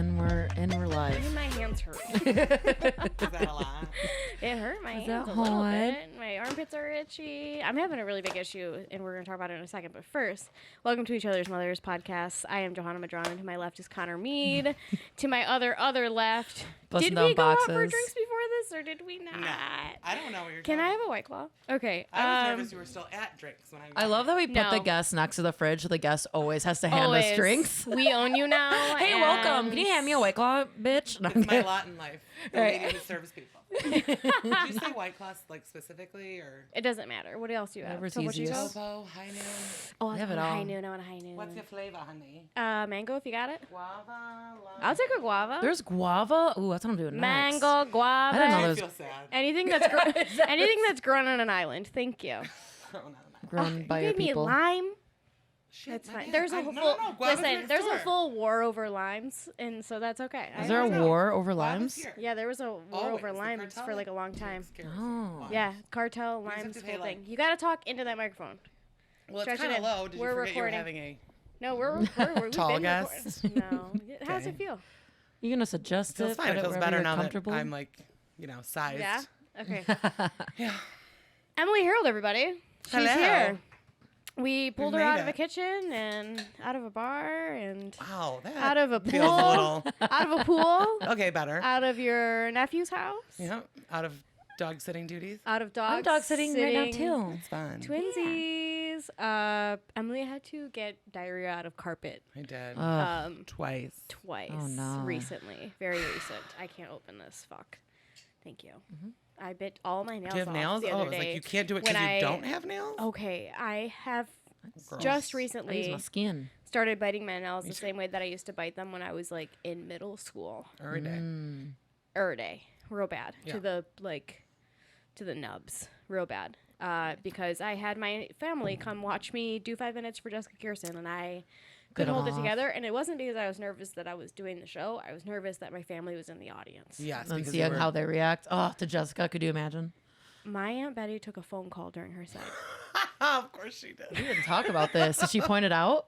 And we're live. My hands hurt. Is that a lot? It hurt my Is hands that a little hard? bit. My armpits are itchy. I'm having a really big issue, and we're going to talk about it in a second. But first, welcome to Each Other's Mothers podcast. I am Johanna Madron, and to my left is Connor Mead. To my other left, Busting did we down go out for boxes. drinks before this, or did we not? No. I don't know what you're Can talking I have a White Claw? Okay. I was nervous you were still at drinks when I love that we put No. the guest next to the fridge. So the guest always has to hand us Always. drinks. We own you now. Hey, welcome. Can you hand me a White Claw, bitch? No, I'm It's my kidding. lot in life. The Right. lady who serves people. Did you say White Claw like specifically or? It doesn't matter. What else do you have? Whatever's Topo easiest. Chico? Topo, high noon. Oh, I have want it a all. high noon. I want a high noon. What's your flavor, honey? Mango, if you got it. Guava. Lime. I'll take a guava. There's guava. Ooh, that's what I'm doing next. Mango, guava. I didn't know I there's feel sad. Anything that's anything that's grown on an island. Thank you. Oh, no. grown by You your gave me people. lime. Shit, That's my fine. bad. There's a I- full no, guava's listen. next There's a door. full war over limes, and so that's okay. Is there a No. war over Guava's limes? here. Yeah, there was a war Always. over The limes cartel for like a long time. takes care of Oh. it. Yeah, cartel, just have limes, to whole pay, like- thing. You gotta talk into that microphone. Well, Stretch it's it kind of in. low. Did We're you forget recording. you were having a? No, we've Tall been guest? recording. No, how's Okay. it feel? You gonna suggest Feels it? fine. put It feels wherever better you're now that comfortable? I'm like, sized. Yeah. Okay. Yeah. Emmele Herrold, everybody. She's Hello. here. We pulled her made out of it. a kitchen and out of a bar and Wow. That out of a feels pool. a little. out of a pool, Okay, better. out of your nephew's house, Yeah. Out of dog sitting duties. out of dogs. I'm dog sitting right now too. It's fun. Twinsies. Emily had to get diarrhea out of carpet I did. Twice. twice Oh, no. recently. Very recent. I can't open this. Fuck. Thank you. I bit all my nails Do you have off nails? the Oh, other it was day like you can't do it when because you I- don't have nails? Okay, I have Gross. just I use recently my skin. started biting my nails the same way that I used to bite them when I was like in middle school. Every day. Every day, real bad Yeah. to the nubs, real bad. Because I had my family come watch me do 5 minutes for Jessica Kirsten, and I couldn't Bit 'em hold it off. together. And it wasn't because I was nervous that I was doing the show. I was nervous that my family was in the audience. Yes. And because see you were- how they react. Oh, to Jessica. Could you imagine? My Aunt Betty took a phone call during her set. of course she did. We didn't talk about this. Did she point it out?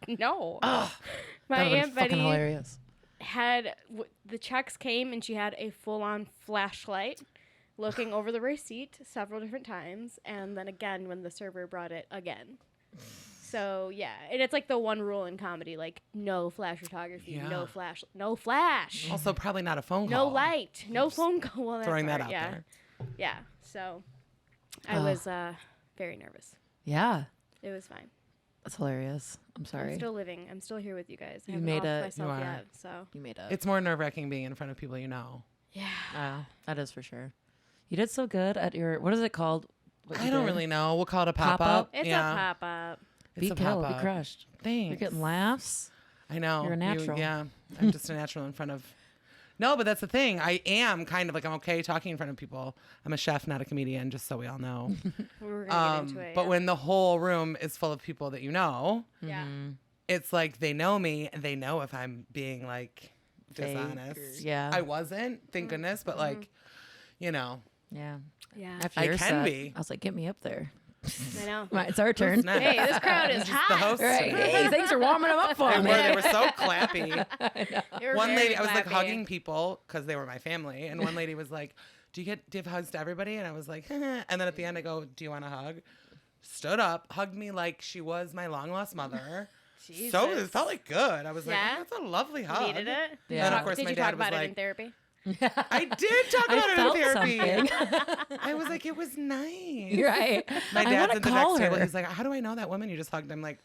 No, my That would have Aunt been fucking Betty hilarious. had the checks came and she had a full-on flashlight looking over the receipt several different times, and then again when the server brought it again. So yeah, and it's like the one rule in comedy, like no flash photography, Yeah. no flash, Also, probably not a phone no call. light, no phone call. Well, Throwing that part, out yeah. there. Yeah, so I was very nervous. Yeah. It was fine. That's hilarious. I'm sorry. I'm still living. I'm still here with you guys. I You haven't made offed it. myself You are. yet. So You made it. It's more nerve-wracking being in front of people you know. yeah. That is for sure. You did so good at your, what is it called? What you I don't did? really know. We'll call it a pop-up. Pop-up? It's yeah. a pop up. It's Be a killed. Be pop-up. crushed. Thanks. You're getting laughs. I know. You're a natural. Yeah. I'm just a natural in front of... No, but that's the thing. I am kind of like, I'm okay talking in front of people. I'm a chef, not a comedian, just so we all know. We're gonna get into it. But yeah. when the whole room is full of people that you know, yeah. it's like they know me and they know if I'm being like Fake dishonest. or- yeah. I wasn't, thank goodness, but like, you know, Yeah. Yeah. After I your can set, be. I was like, get me up there. I know. Right, it's our turn. next? Hey, this crowd is the hot. host. Right. Hey, thanks for warming them up for They me. were, they were so clappy. They were One very lady, I was like clappy. hugging people because they were my family, and one lady was like, do you give hugs to everybody? And I was like, and then at the end I go, do you want a hug? Stood up, hugged me like she was my long lost mother. So it Jesus. felt like good. I was like, Yeah? oh, that's a lovely hug. Needed it. Yeah. And of course Did my you dad talk was about it in like, therapy? I did talk about I it felt in therapy. something. I was like, it was nice. Right. My I dad's wanna at the call next table. her. He's like, how do I know that woman you just hugged? I'm like,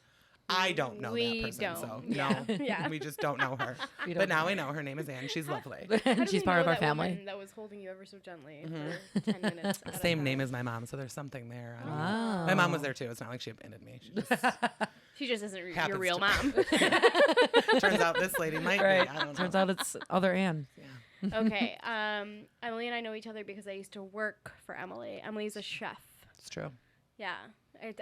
I don't know We that person. don't. So Yeah. no, Yeah. we just don't know her. We don't But now know we know her name is Anne. She's lovely. How do She's we part know of our that family. woman that was holding you ever so gently for 10 minutes. at a Same time? name as my mom, so there's something there. I don't know. Wow. My mom was there too. It's not like she abandoned me. She just She just isn't your Happens real to- mom. turns out this lady might Right. be. I don't know. Turns out it's other Anne. Okay. Emily and I know each other because I used to work for Emily. Emily's a chef. It's true. Yeah.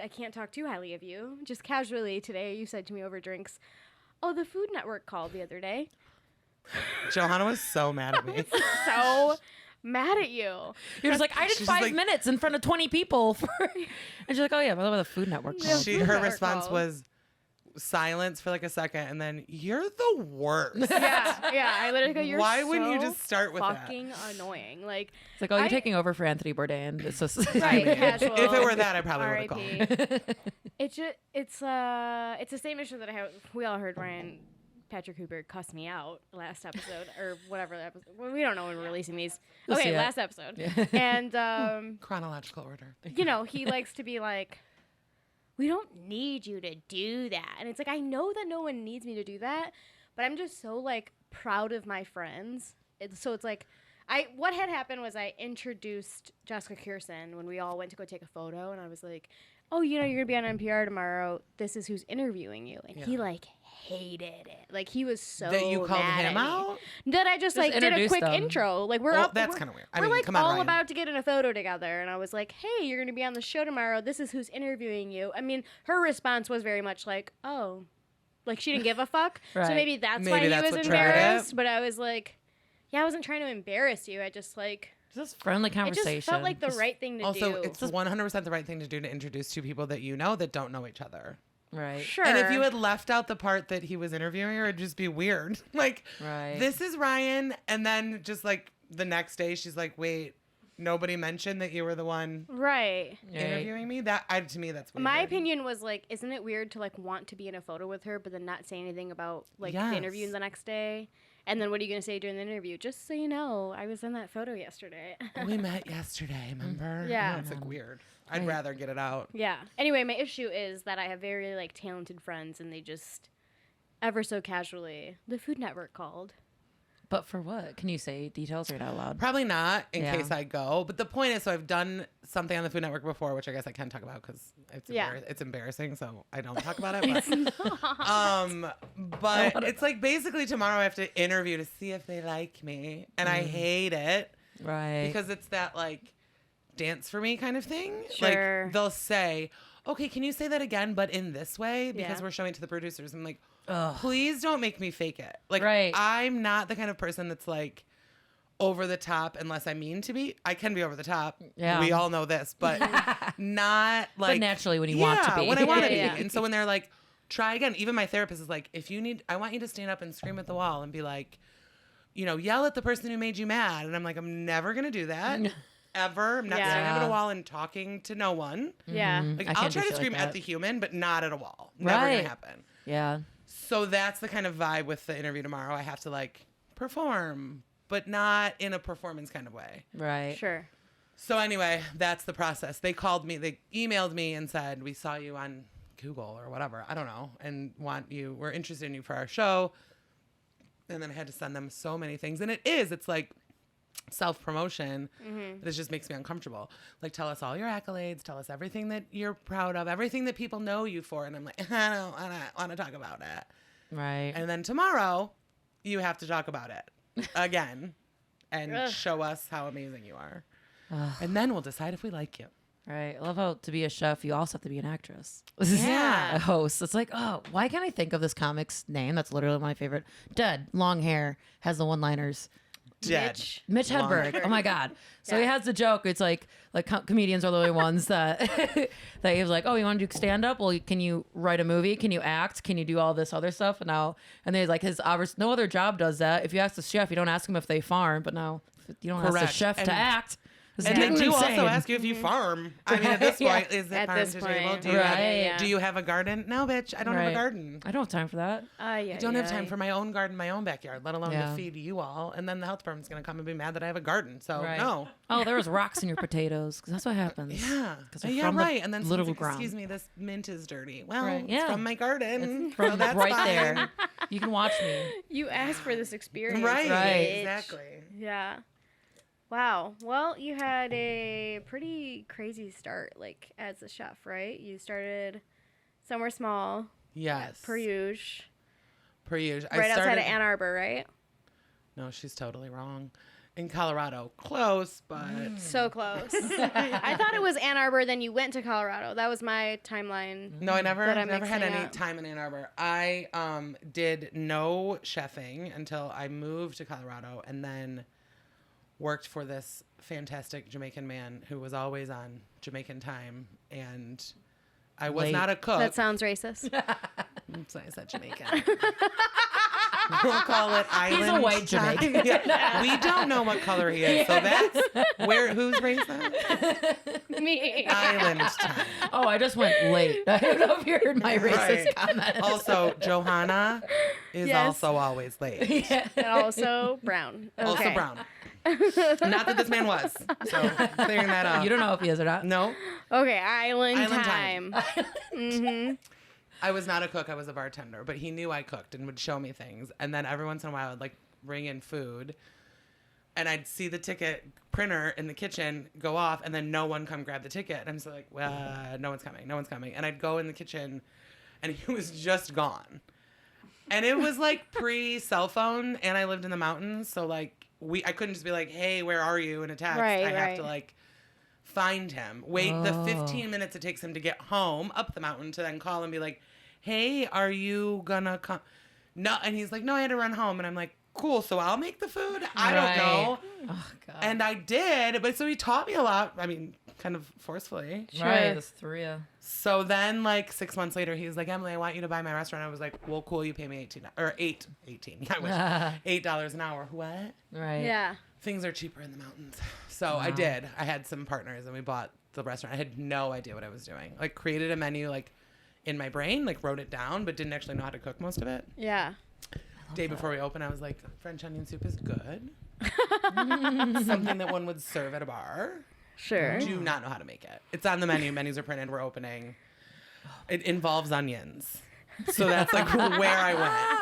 I can't talk too highly of you. Just casually today, you said to me over drinks, oh, the Food Network called the other day. Johanna was so mad at me. So mad at you. You're just like, I did She's 5 like- minutes in front of 20 people. And she's like, oh, yeah, by the way, the Food Network called. Her Network response called. was, silence for like a second, and then you're the worst. Yeah. I literally go, you're Why wouldn't you so just start with that? fucking annoying. Like, It's like, oh, you're taking over for Anthony Bourdain. It's just right, mean, casual. if it were that, I probably would have R.I.P. called. It's the same issue that I have. We all heard Ryan Patrick Cooper cuss me out last episode or whatever episode. Well, we don't know when we're releasing these. We'll see Okay, it. last episode. Yeah. And Chronological order. he likes to be like, we don't need you to do that. And it's like, I know that no one needs me to do that, but I'm just so like proud of my friends. So it's like, what had happened was I introduced Jessica Kirsten when we all went to go take a photo, and I was like, oh, you're going to be on NPR tomorrow. This is who's interviewing you. And he like hated it. Like he was so That you called mad him at me. out? That I just like did a introduce quick them. intro. Like we're Well, up, that's we're- kinda weird. I we're mean, like come on, all Ryan. about to get in a photo together, and I was like, hey, you're going to be on the show tomorrow. This is who's interviewing you. I mean, her response was very much like, oh, like she didn't give a fuck. Right. So maybe that's Maybe why he that's was what triggered it. embarrassed. But I was like, yeah, I wasn't trying to embarrass you. I just like, Just friendly it conversation. just felt like the right thing to Also, do. it's 100% the right thing to do to introduce two people that you know that don't know each other. Right. Sure. And if you had left out the part that he was interviewing her, it'd just be weird. Like, Right. this is Ryan. And then just like the next day, she's like, wait, nobody mentioned that you were the one right. interviewing me? To me, that's weird. My opinion was like, isn't it weird to like want to be in a photo with her, but then not say anything about like Yes. the interview the next day? And then what are you going to say during the interview? Just so you know, I was in that photo yesterday. We met yesterday, remember? Yeah. It's like weird. I'd Right. rather get it out. Yeah. Anyway, my issue is that I have very like talented friends, and they just ever so casually, the Food Network called. But for what? Can you say details or not allowed? Probably not in Yeah. case I go. But the point is, so I've done something on the Food Network before, which I guess I can talk about because it's embarrassing, so I don't talk about it. But it's like basically tomorrow I have to interview to see if they like me, and I hate it Right. because it's that like dance for me kind of thing. Sure. Like they'll say, "Okay, can you say that again, but in this way?" Because Yeah. we're showing it to the producers. I'm like, Ugh. please don't make me fake it. Like, Right. I'm not the kind of person that's like over the top unless I mean to be. I can be over the top. Yeah. We all know this, but not like. But naturally when you want to be. When I want to Yeah. be. And so when they're like, try again, even my therapist is like, I want you to stand up and scream at the wall and be like, yell at the person who made you mad. And I'm like, I'm never going to do that. Ever. I'm not Yeah. standing up at a wall and talking to no one. Yeah. Like, I I'll can't do try to shit like scream at that. the human, but not at a wall. Never going Right. to happen. Yeah. So that's the kind of vibe with the interview tomorrow. I have to like perform, but not in a performance kind of way. Right. Sure. So anyway, that's the process. They called me, they emailed me and said, we saw you on Google or whatever. I don't know. And we're interested in you for our show. And then I had to send them so many things. And it's like self-promotion. This just makes me uncomfortable. Like, tell us all your accolades. Tell us everything that you're proud of, everything that people know you for. And I'm like, I don't want to talk about it. Right. And then tomorrow, you have to talk about it again and Ugh. show us how amazing you are. Ugh. And then we'll decide if we like you. Right. I love how to be a chef, you also have to be an actress. Yeah. A host. It's like, oh, why can't I think of this comic's name? That's literally my favorite. Dead, long hair, has the one-liners. Dead. Mitch Long Hedberg. Oh my God. So he Yeah. has the joke. It's like comedians are the only ones that that he was like, oh, you want to do stand up? Well, can you write a movie? Can you act? Can you do all this other stuff? And then like no other job does that. If you ask the chef, you don't ask him if they farm, but now you don't ask Correct. the chef And- to act. This And is they do insane. also ask you if you farm. I mean, at this Yeah. point, is it At farm this to point. table? Do Right. you have a garden? No, bitch. I don't have a Right. garden. I don't have time for that. I don't have time for my own garden, my own backyard, let alone Yeah. to feed you all. And then the health department's going to come and be mad that I have a garden. So, Right. no. Oh, there was rocks in your potatoes because that's what happens. Yeah. 'Cause they're Yeah, from the right. And then little someone's like, ground. excuse me, this mint is dirty. Well, Right. it's Yeah. from my garden. From so that's right fine. there. You can watch me. You asked for this experience. Right. Right. Exactly. Yeah. Wow. Well, you had a pretty crazy start, like as a chef, right? You started somewhere small, Yes. per usual, Per usual. right outside of Ann Arbor, right? No, she's totally wrong. In Colorado. Close, but So close. I thought it was Ann Arbor, then you went to Colorado. That was my timeline. no, I never That I'm had mixing any up. time in Ann Arbor. I did no chefing until I moved to Colorado and then worked for this fantastic Jamaican man who was always on Jamaican time, and I was Late. not a cook. That sounds racist. That's why I said Jamaican. We'll call it island. He's a white time. Jamaican. Yeah. We don't know what color he is, so that's whose race that? Me. Island time. Oh, I just went late. I don't know if you heard my racist Right. comment. Also, Johanna is Yes. also always late. Yeah. And also brown. Okay. Also brown. Not that this man was. So clearing that up. You don't know if he is or not. No, Okay, island Island time. Mm-hmm. I was not a cook. I was a bartender, but he knew I cooked and would show me things. And then every once in a while, I'd like bring in food, and I'd see the ticket printer in the kitchen go off, and then no one come grab the ticket. And I'm just like, well, no one's coming. No one's coming. And I'd go in the kitchen, and he was just gone. And it was like pre-cell phone, and I lived in the mountains, so like I couldn't just be like, hey, where are you in a text. Right, I have right. to like find him, wait the 15 minutes it takes him to get home up the mountain to then call and be like, hey, are you gonna come? No, and he's like, no, I had to run home. And I'm like, cool, so I'll make the food? I don't know. Oh, God. And I did, but so he taught me a lot. I mean, kind of forcefully. Sure. Right, it's 3 of So then, like 6 months later, he was like, Emily, I want you to buy my restaurant. I was like, well, cool, you pay me $18 I wish. $8 an hour. What? Right. Yeah. Things are cheaper in the mountains. So I did. I had some partners and we bought the restaurant. I had no idea what I was doing. Like created a menu like in my brain, like wrote it down, but didn't actually know how to cook most of it. Yeah. Day before we opened, I was like, French onion soup is good. Something that one would serve at a bar. Sure. Do not know how to make it. It's on the menu. Menus are printed. We're opening. It involves onions. So that's like where I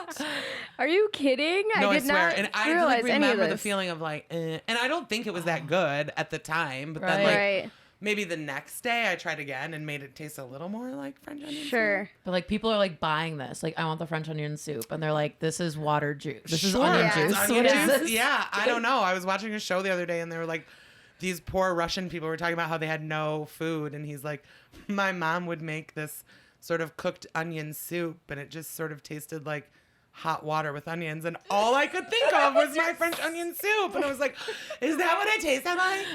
went. Are you kidding? No, I did swear. not And I realize like, any of remember the this. feeling of like, and I don't think it was that good at the time. But then Right. like Right. maybe the next day I tried again and made it taste a little more like French onion Sure. But like people are like buying this. Like, I want the French onion soup. And they're like, this is water juice. This is Sure. onion Yeah. juice. Onion What juice? is this? Yeah, I don't know. I was watching a show the other day and they were like, these poor Russian people were talking about how they had no food. And he's like, my mom would make this sort of cooked onion soup and it just sort of tasted like hot water with onions. And all I could think of was my French onion soup. And I was like, is that what it tasted like?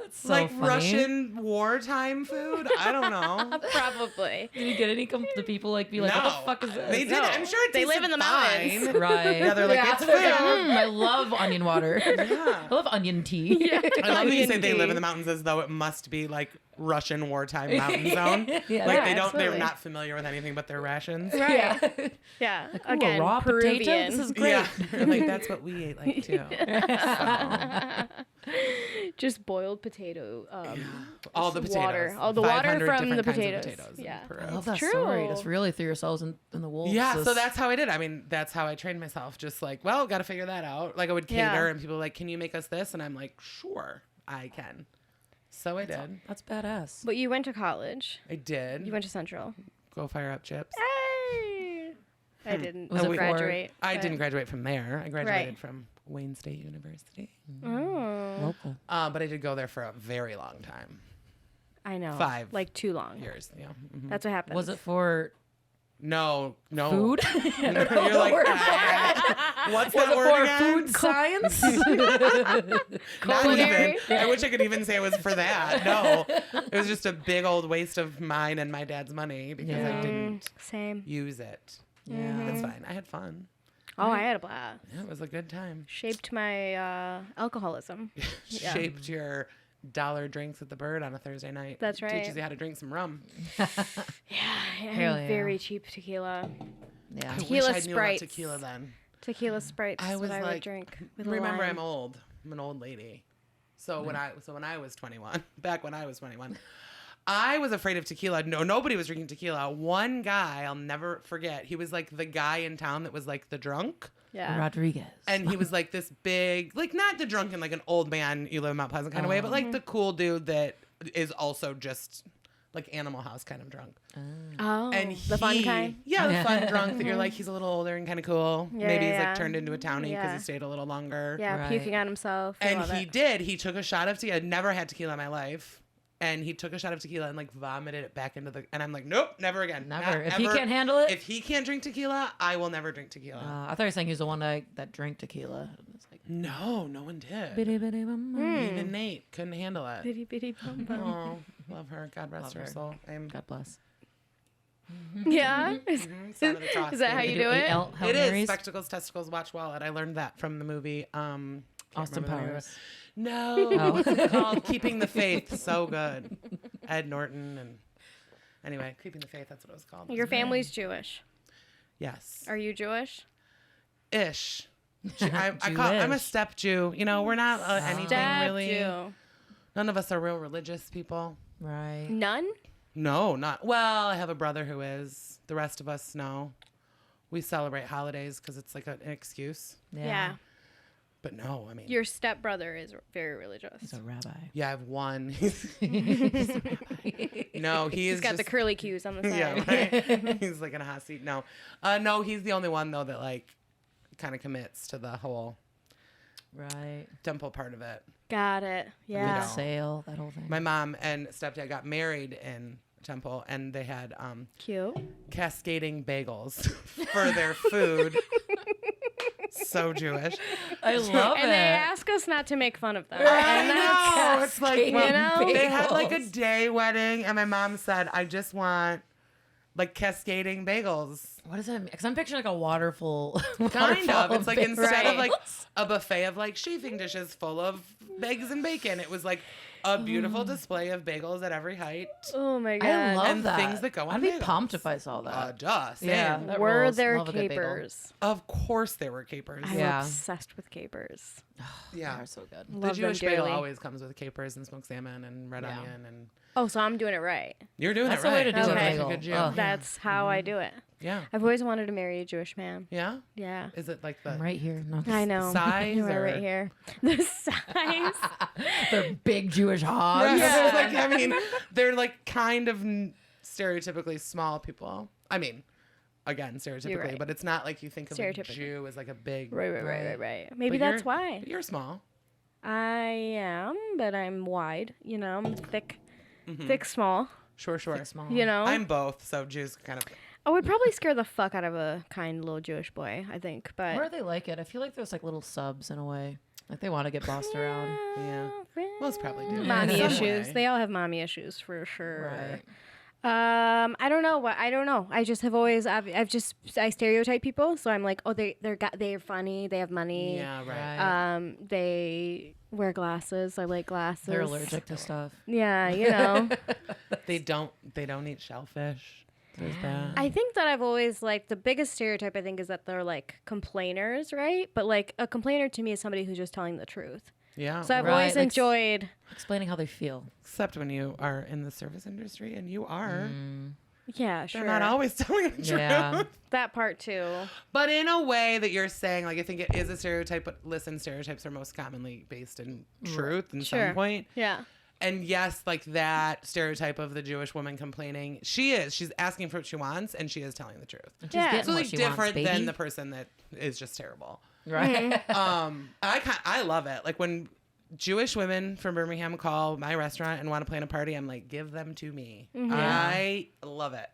It's so Like funny. Russian wartime food? I don't know. Probably. Did you get any the people like be like, what the fuck is this? They did. No. I'm sure it They live tasted in the mountains. fine. Right. Yeah, they're like, Yeah. it's They're food. like, I love onion water. Yeah. I love onion tea. Yeah. I love that you say Onion they live in tea. the mountains as though it must be like Russian wartime mountain zone. Yeah. Like Yeah, they're absolutely. not familiar with anything but their rations. Right. Yeah. Yeah. Ooh, Again, a raw Peruvian. potato. This is great. Yeah, like that's what we ate like too. So, Just boiled potato. all the potatoes. Water. All the water 500 from the different kinds of potatoes. in Yeah. Peru. I love that True. story. Just really threw yourselves in the wolves. Yeah, so This- that's how I did. I mean, that's how I trained myself. Just like, well, got to figure that out. Like I would cater, Yeah. and people were like, "Can you make us this?" And I'm like, "Sure, I can." So I did. That's badass. But you went to college. I did. You went to Central. Go fire up chips. Hey! I didn't Was it for- graduate. I but- didn't graduate from there. I graduated Right. from Wayne State University. Oh. Local. But I did go there for a very long time. I know. 5 Like too long. years. Yeah. Mhm. That's what happened. Was it for No. food? You're like, what's that word for again? food science? Not Culinary? even. I wish I could even say it was for that. No. It was just a big old waste of mine and my dad's money because Yeah. I didn't Same. use it. Yeah. That's fine. I had fun. Oh, I had a blast. Yeah, it was a good time. Shaped my alcoholism. Yeah. Shaped your dollar drinks at the Bird on a Thursday night. That's right. Teaches you how to drink some rum. Yeah, Hell and yeah. very cheap tequila. Yeah. I Tequila wish I knew about Sprites. tequila then. Tequila Sprites I is was what I like, would drink. With remember, a I'm lime. old. I'm an old lady. So when I was 21, back when I was 21, I was afraid of tequila. No, nobody was drinking tequila. One guy, I'll never forget. He was like the guy in town that was like the drunk. Yeah. Rodriguez. And he was like this big, like not the drunken, like an old man, you live in Mount Pleasant kind of way, but like the cool dude that is also just like Animal House kind of drunk. Oh, And the fun kind. Yeah, the fun drunk that you're like, he's a little older and kind of cool. Yeah, Maybe he's yeah, like turned into a townie because yeah. he stayed a little longer. Yeah, Right. puking on himself. I And love he it. did. He took a shot of tequila. I'd never had tequila in my life. And he took a shot of tequila and like vomited it back into the. And I'm like, nope, never again. Never. Not If he ever. can't handle it. If he can't drink tequila, I will never drink tequila. I thought you were saying he was the one that drank tequila. It's like, No, no one did. bitty, bitty, bum, bum. Even Nate couldn't handle it. Bitty bitty bum bum. Oh, love her. God rest Love her her. soul. I'm God bless. Yeah. Sound of the toss, Is that how baby. you do it? Hail It Marys? is spectacles, testicles, watch wallet. I learned that from the movie Austin remember the name of it. Powers. No, Oh. what's it called? Keeping the Faith. So good. Ed Norton and anyway, Keeping the Faith. That's what it was called. Your family's Jewish. Yes. Are you Jewish? Ish. I'm a Jewish. step Jew. You know, we're not anything Step really. Jew. None of us are real religious people. Right. None? No, not well. I have a brother who is. The rest of us, no. We celebrate holidays because it's like an excuse. Yeah. But no, I mean, Your stepbrother is very religious. He's a rabbi. yeah, I have one. No, he is He's got the just- curly cues on the side. Yeah, right. He's like in a hot seat. No, no, he's the only one though that like kind of commits to the whole Right. temple part of it. Got it. Yeah. know. Sale, that whole thing. My mom and stepdad got married in temple, and they had Cute. cascading bagels for their food. So Jewish. I love And it. they ask us not to make fun of them. I And that's know. It's like, you know? they had like a bagels. day wedding, and my mom said, "I just want like cascading bagels." What does that mean? Because I'm picturing like a waterfall. Kind of. It's like instead of like Right. a buffet of like chafing dishes full of eggs and bacon, it was like a beautiful display of bagels at every height. Oh my god. I love And that. things that go on I'd be bagels. pumped if I saw that. Duh. Same. Yeah. That Were rules. there Love a good bagel. capers? Of course there were capers. I'm Yeah. obsessed with capers. Yeah. They're so good. The Love Jewish them bagel dearly. always comes with capers and smoked salmon and red Yeah. onion, and Oh, so I'm doing it right. you're doing That's it the right. way to do it, You're like bagel. a good Jew. Ugh. That's how I do it. Yeah. I've always wanted to marry a Jewish man. Yeah. Yeah. Is it like the I'm right here. No, I know. size You are or- right here. The size. They're big Jewish hogs. Yeah. It's like, I mean, they're like kind of stereotypically small people. I mean, again, stereotypically, right. but it's not like you think of a Stereotypically. Jew as like a big. Right. Maybe But that's you're- why. You're small. I am, but I'm wide. You know, I'm thick, thick, small. Sure. Thick, small. You know, I'm both, so Jews kind of. I would probably scare the fuck out of a kind little Jewish boy. I think, but Where do they like it? I feel like there's like little subs in a way. Like they want to get bossed around. Yeah. Most probably do. Mommy In some issues. way. They all have mommy issues for sure. Right. I don't know what I don't know. I just have always I stereotype people, so I'm like, oh, they're funny, they have money. Yeah. Right. They wear glasses. I like glasses. They're allergic to stuff. Yeah, you know. They don't eat shellfish. There's that. I think that I've always like the biggest stereotype I think is that they're like complainers, right? But like a complainer to me is somebody who's just telling the truth. Yeah. So I've Right, always like enjoyed. Explaining how they feel. Except when you are in the service industry, and you are. Yeah, sure. They're not always telling the truth. Yeah. That part too. But in a way that you're saying, like, I think it is a stereotype, but listen, stereotypes are most commonly based in truth in Sure. some point. Yeah. And yes, like that stereotype of the Jewish woman complaining, she's asking for what she wants, and she is telling the truth. She's Yeah. getting So what like she different wants, than baby. the person that is just terrible. Right. I love it. Like when Jewish women from Birmingham call my restaurant and want to plan a party, I'm like, give them to me. I love it.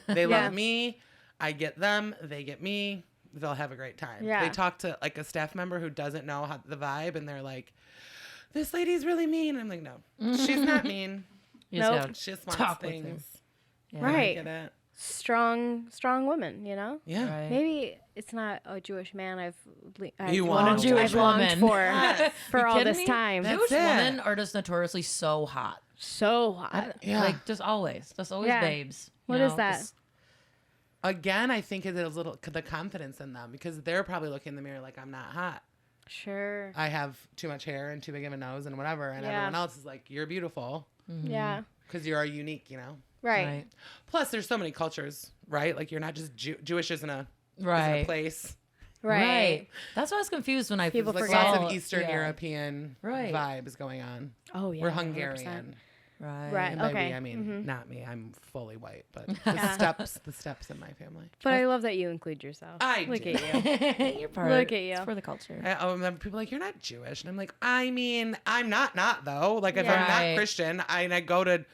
They Yeah. love me. I get them. They get me. They'll have a great time. Yeah. They talk to like a staff member who doesn't know how the vibe, and they're like, this lady's really mean. I'm like, no, she's not mean. You just Nope. gotta She just wants talk with things. them. Yeah. I Right. get it. Strong woman, you know? Yeah. Right. Maybe it's not a Jewish man I've You want longed, a Jewish I've longed woman. for You all kidding this me? time. Jewish it. women are just notoriously so hot. So hot. Yeah. Like just always Yeah. babes. What you is know, that? just- Again, I think it's a little the confidence in them because they're probably looking in the mirror like I'm not hot. Sure. I have too much hair and too big of a nose and whatever, and Yeah. everyone else is like, you're beautiful Yeah. because you are unique, you know. Right. Right. Plus, there's so many cultures, right? Like you're not just Jewish isn't a Right. place. Right. That's why I was confused when I People Like forget. lots saw- of Eastern yeah. European Right. vibes going on. Oh yeah. We're 100%. Hungarian. Right. Right. And by Okay. we, I mean Mhm. not me. I'm fully white, but Yeah. the steps in my family. But I love that you include yourself. I Look do. at you. You're part Look of it. at you. It's for the culture. I remember people like, you're not Jewish. And I'm like, I mean, I'm not though. Like if I'm Right. not Christian, I go to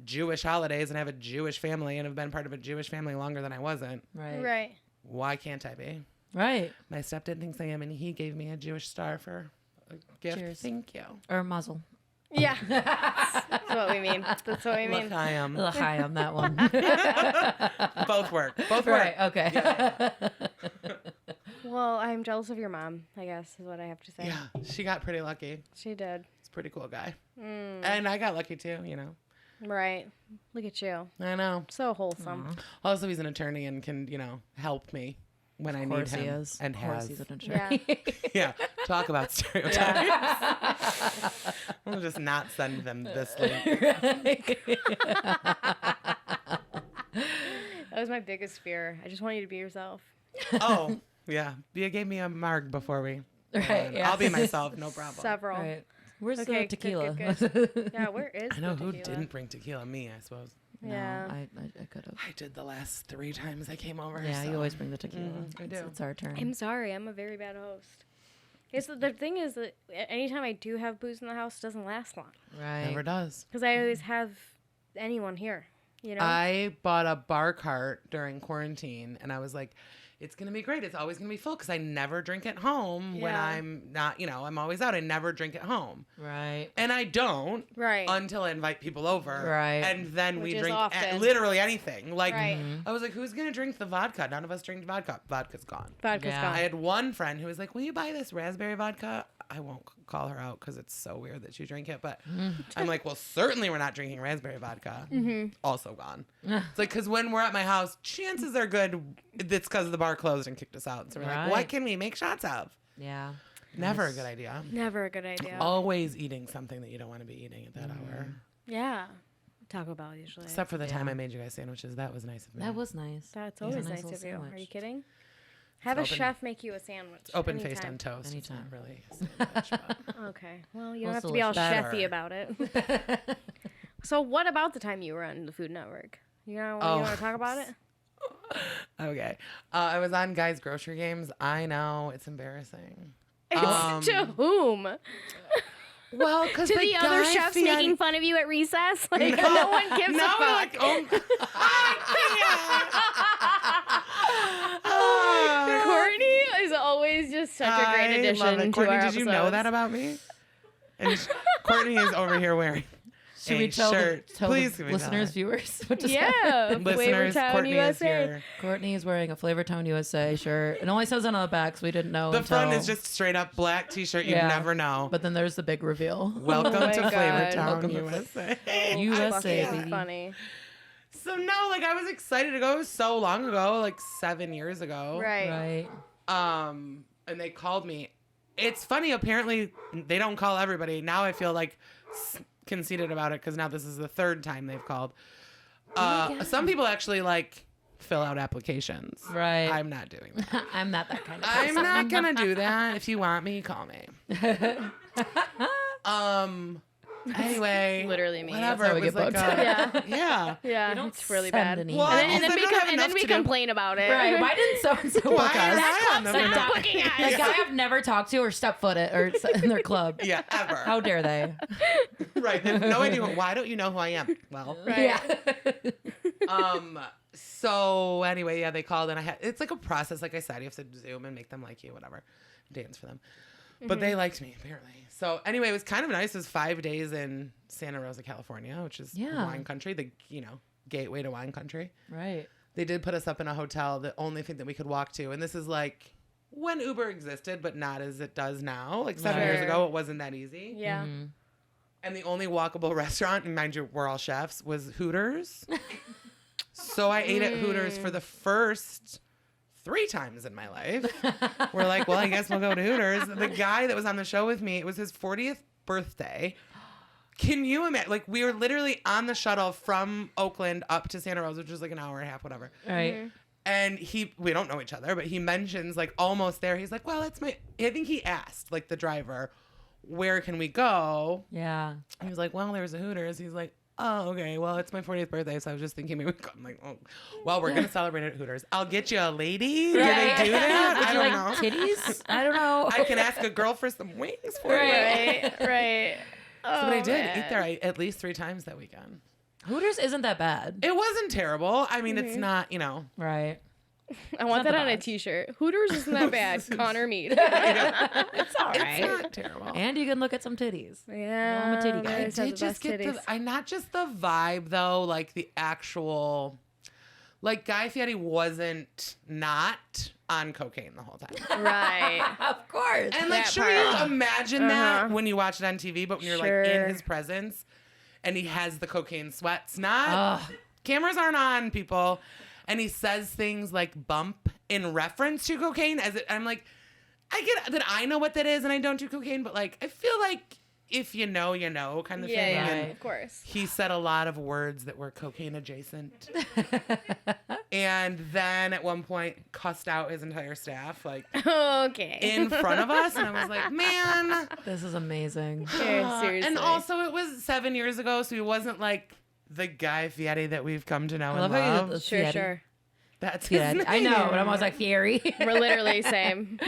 Jewish holidays and have a Jewish family and have been part of a Jewish family longer than I wasn't. Right. Right. Why can't I be? Right. My stepdad thinks I am, and he gave me a Jewish star for a gift. Cheers. Thank you. Or muzzle. Yeah. That's what we mean. That's what we mean. L'chaim. L'chaim, that one. Both work. Both work. Right. Okay. Yeah. Well, I'm jealous of your mom, I guess, is what I have to say. Yeah, she got pretty lucky. She did. He's a pretty cool guy. And I got lucky too, you know. Right. Look at you. I know. So wholesome. Also, he's an attorney and can, help me when I need him. He is. And of course has. he's an attorney. Yeah. Yeah. Talk about stereotypes. We'll just not send them this link. That was my biggest fear. I just want you to be yourself. Oh, yeah. You gave me a marg before we. Right. Yeah. I'll be myself, no problem. Several. Right. Where's Okay, the tequila? good. Yeah, where is I know the who tequila? didn't bring tequila. Me, I suppose. Yeah. No, I could have. I did the last 3 times I came over. Yeah, so. you always bring the tequila. I do. It's our turn. I'm sorry. I'm a very bad host. It's, the thing is that anytime I do have booze in the house, it doesn't last long. Right. Never does. Because I always have anyone here, you know? I bought a bar cart during quarantine, and I was like, it's going to be great. It's always going to be full because I never drink at home when Yeah. I'm not, I'm always out. I never drink at home. Right. And I don't Right. until I invite people over. Right. And then Which we is drink often. literally anything. Like, Right. I was like, who's going to drink the vodka? None of us drink vodka. Vodka's gone. Vodka's Yeah. gone. I had one friend who was like, will you buy this raspberry vodka? I won't call her out because it's so weird that you drink it. But I'm like, well, certainly we're not drinking raspberry vodka. Also gone. It's like, because when we're at my house, chances are good it's because the bar closed and kicked us out. So we're like, what Right. can we make shots of? Yeah. Never a good idea. Never a good idea. Always eating something that you don't want to be eating at that hour. Yeah. Taco Bell usually. Except for the time Yeah. I made you guys sandwiches. That was nice of me. That was nice. That's It was a always nice nice of little you. Are sandwich. you kidding? Have a open- chef make you a sandwich. Open faced on anytime. toast. Anytime. It's not really a sandwich, but Okay. Well, you don't Most have to be all delicious. chefy Better. about it. So what about the time you were on the Food Network? You know, you Oh. want to talk about it? okay. I was on Guys Grocery Games. I know. It's embarrassing. To whom? Well, because To the other chefs making fun of you at recess? Like, no one gives a fuck. Like, Courtney is always just such a great addition to Courtney, our did you know episodes. that about me? And Courtney is over here wearing Should a we tell, shirt. tell Please the give me listeners, that. viewers? What just Yeah, happened? Listeners, Flavortown Courtney is USA. here. Courtney is wearing a Flavortown USA shirt. It only says it on the back, so we didn't know The until... front is just straight up black t-shirt. You Yeah. never know. But then there's the big reveal. Welcome my to God. Flavortown, Welcome to USA. USA, Fucking baby. funny. So no, like I was excited to go. It was so long ago, like 7 years ago. Right. Right. And they called me. It's funny. Apparently, they don't call everybody. Now I feel like conceited about it because now this is the 3rd time they've called. Some people actually like fill out applications. Right. I'm not doing that. I'm not that kind of I'm person. not gonna do that. If you want me, call me. Anyway, Literally me. whatever. That's how It we was get like booked. Yeah. yeah. Yeah, don't it's really send bad. an And email. Well, then, also don't have and then enough we to do. complain about it. Right. Why didn't so-and-so book Why us? is that on the Like, window? booking us. Like, guy I've never talked to or step foot it or in their club. Yeah, ever. How dare they? Right. They have no idea. Why don't you know who I am? Well, Right. Yeah. So anyway, yeah, they called and it's like a process. Like I said, you have to Zoom and make them like you, whatever, dance for them. But they liked me apparently. So anyway, it was kind of nice. It was 5 days in Santa Rosa, California, which is Yeah. wine country, the gateway to wine country. Right. They did put us up in a hotel, the only thing that we could walk to, and this is like when Uber existed, but not as it does now. Like 7 years Sure. ago, it wasn't that easy. Yeah. Mm-hmm. And the only walkable restaurant, and mind you, we're all chefs, was Hooters. So I ate at Hooters for the first 3 times in my life. We're like, well, I guess we'll go to Hooters. The guy that was on the show with me, it was his 40th birthday. Can you imagine? Like, we were literally on the shuttle from Oakland up to Santa Rosa, which was like an hour and a half, whatever. Right. And we don't know each other, but he mentions like almost there. He's like, well, I think he asked like the driver, where can we go? Yeah. He was like, well, there's a Hooters. He's like, oh, okay. Well, it's my 40th birthday, so I was just thinking maybe we could. I'm like, oh, well, we're going to celebrate at Hooters. I'll get you a lady. Do Right. they do that? Would I you don't like know. titties? I don't know. I can ask a girl for some wings for you. Right. Right. So but I did man. eat there at least 3 times that weekend. Hooters isn't that bad. It wasn't terrible. I mean, it's not, Right. I want not that the on a best. t-shirt. Hooters isn't that bad. Connor Mead. It's all right. It's not terrible. And you can look at some titties. Yeah. I'm a titty guy. I Guys have did the just best get titties. I not just the vibe though, like the actual, like Guy Fieri wasn't not on cocaine the whole time. Right. Of course. And like, That sure, part. you imagine that Uh-huh. when you watch it on TV, but when you're like Sure. in his presence and he has the cocaine sweats, not cameras aren't on, people, and he says things like bump in reference to cocaine. I'm like, I get that I know what that is and I don't do cocaine, but like I feel like if you know, you know, kind of Yeah, thing. yeah, And of course. he said a lot of words that were cocaine adjacent. And then at one point cussed out his entire staff, like Okay. in front of us. And I was like, man. This is amazing. Seriously. And also it was 7 years ago, so he wasn't like the Guy Fieri that we've come to know I and love how you love. the Sure, Fieri. sure. That's his Fieri. name. I know, but I'm always like Fieri. We're literally same.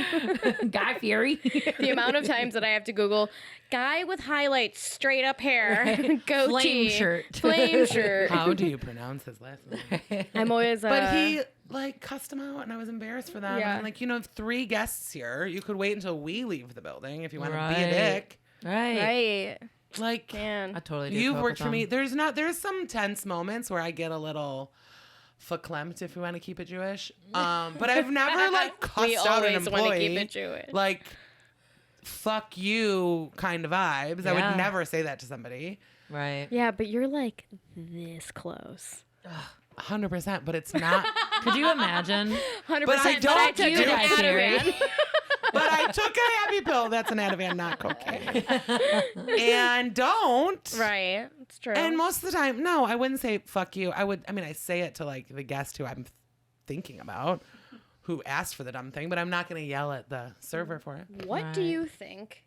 Guy Fieri. The amount of times that I have to Google guy with highlights, straight up hair, goatee, Flame shirt. flame shirt. How do you pronounce his last name? I'm always. But he like cussed him out, and I was embarrassed for them. Yeah. I'm like, you know, 3 guests here. You could wait until we leave the building if you want to be Right. a dick. Right. right. Like, Man. I totally do. you've co-op worked with for me. them. There's some tense moments where I get a little verklempt, if we want to keep it Jewish. But I've never like cussed We out an always want to employee. keep it Jewish. Like, fuck you kind of vibes. I Yeah. would never say that to somebody. Right. Yeah, but you're like this close. 100%, but it's not. Could you imagine? 100%. But I don't took do an Guy Fieri. Ativan. But I took a happy pill. That's an Ativan, not cocaine. And don't. Right. It's true. And most of the time, no, I wouldn't say fuck you. I say it to like the guest who I'm thinking about, who asked for the dumb thing, but I'm not going to yell at the server for it. What do Right. you think?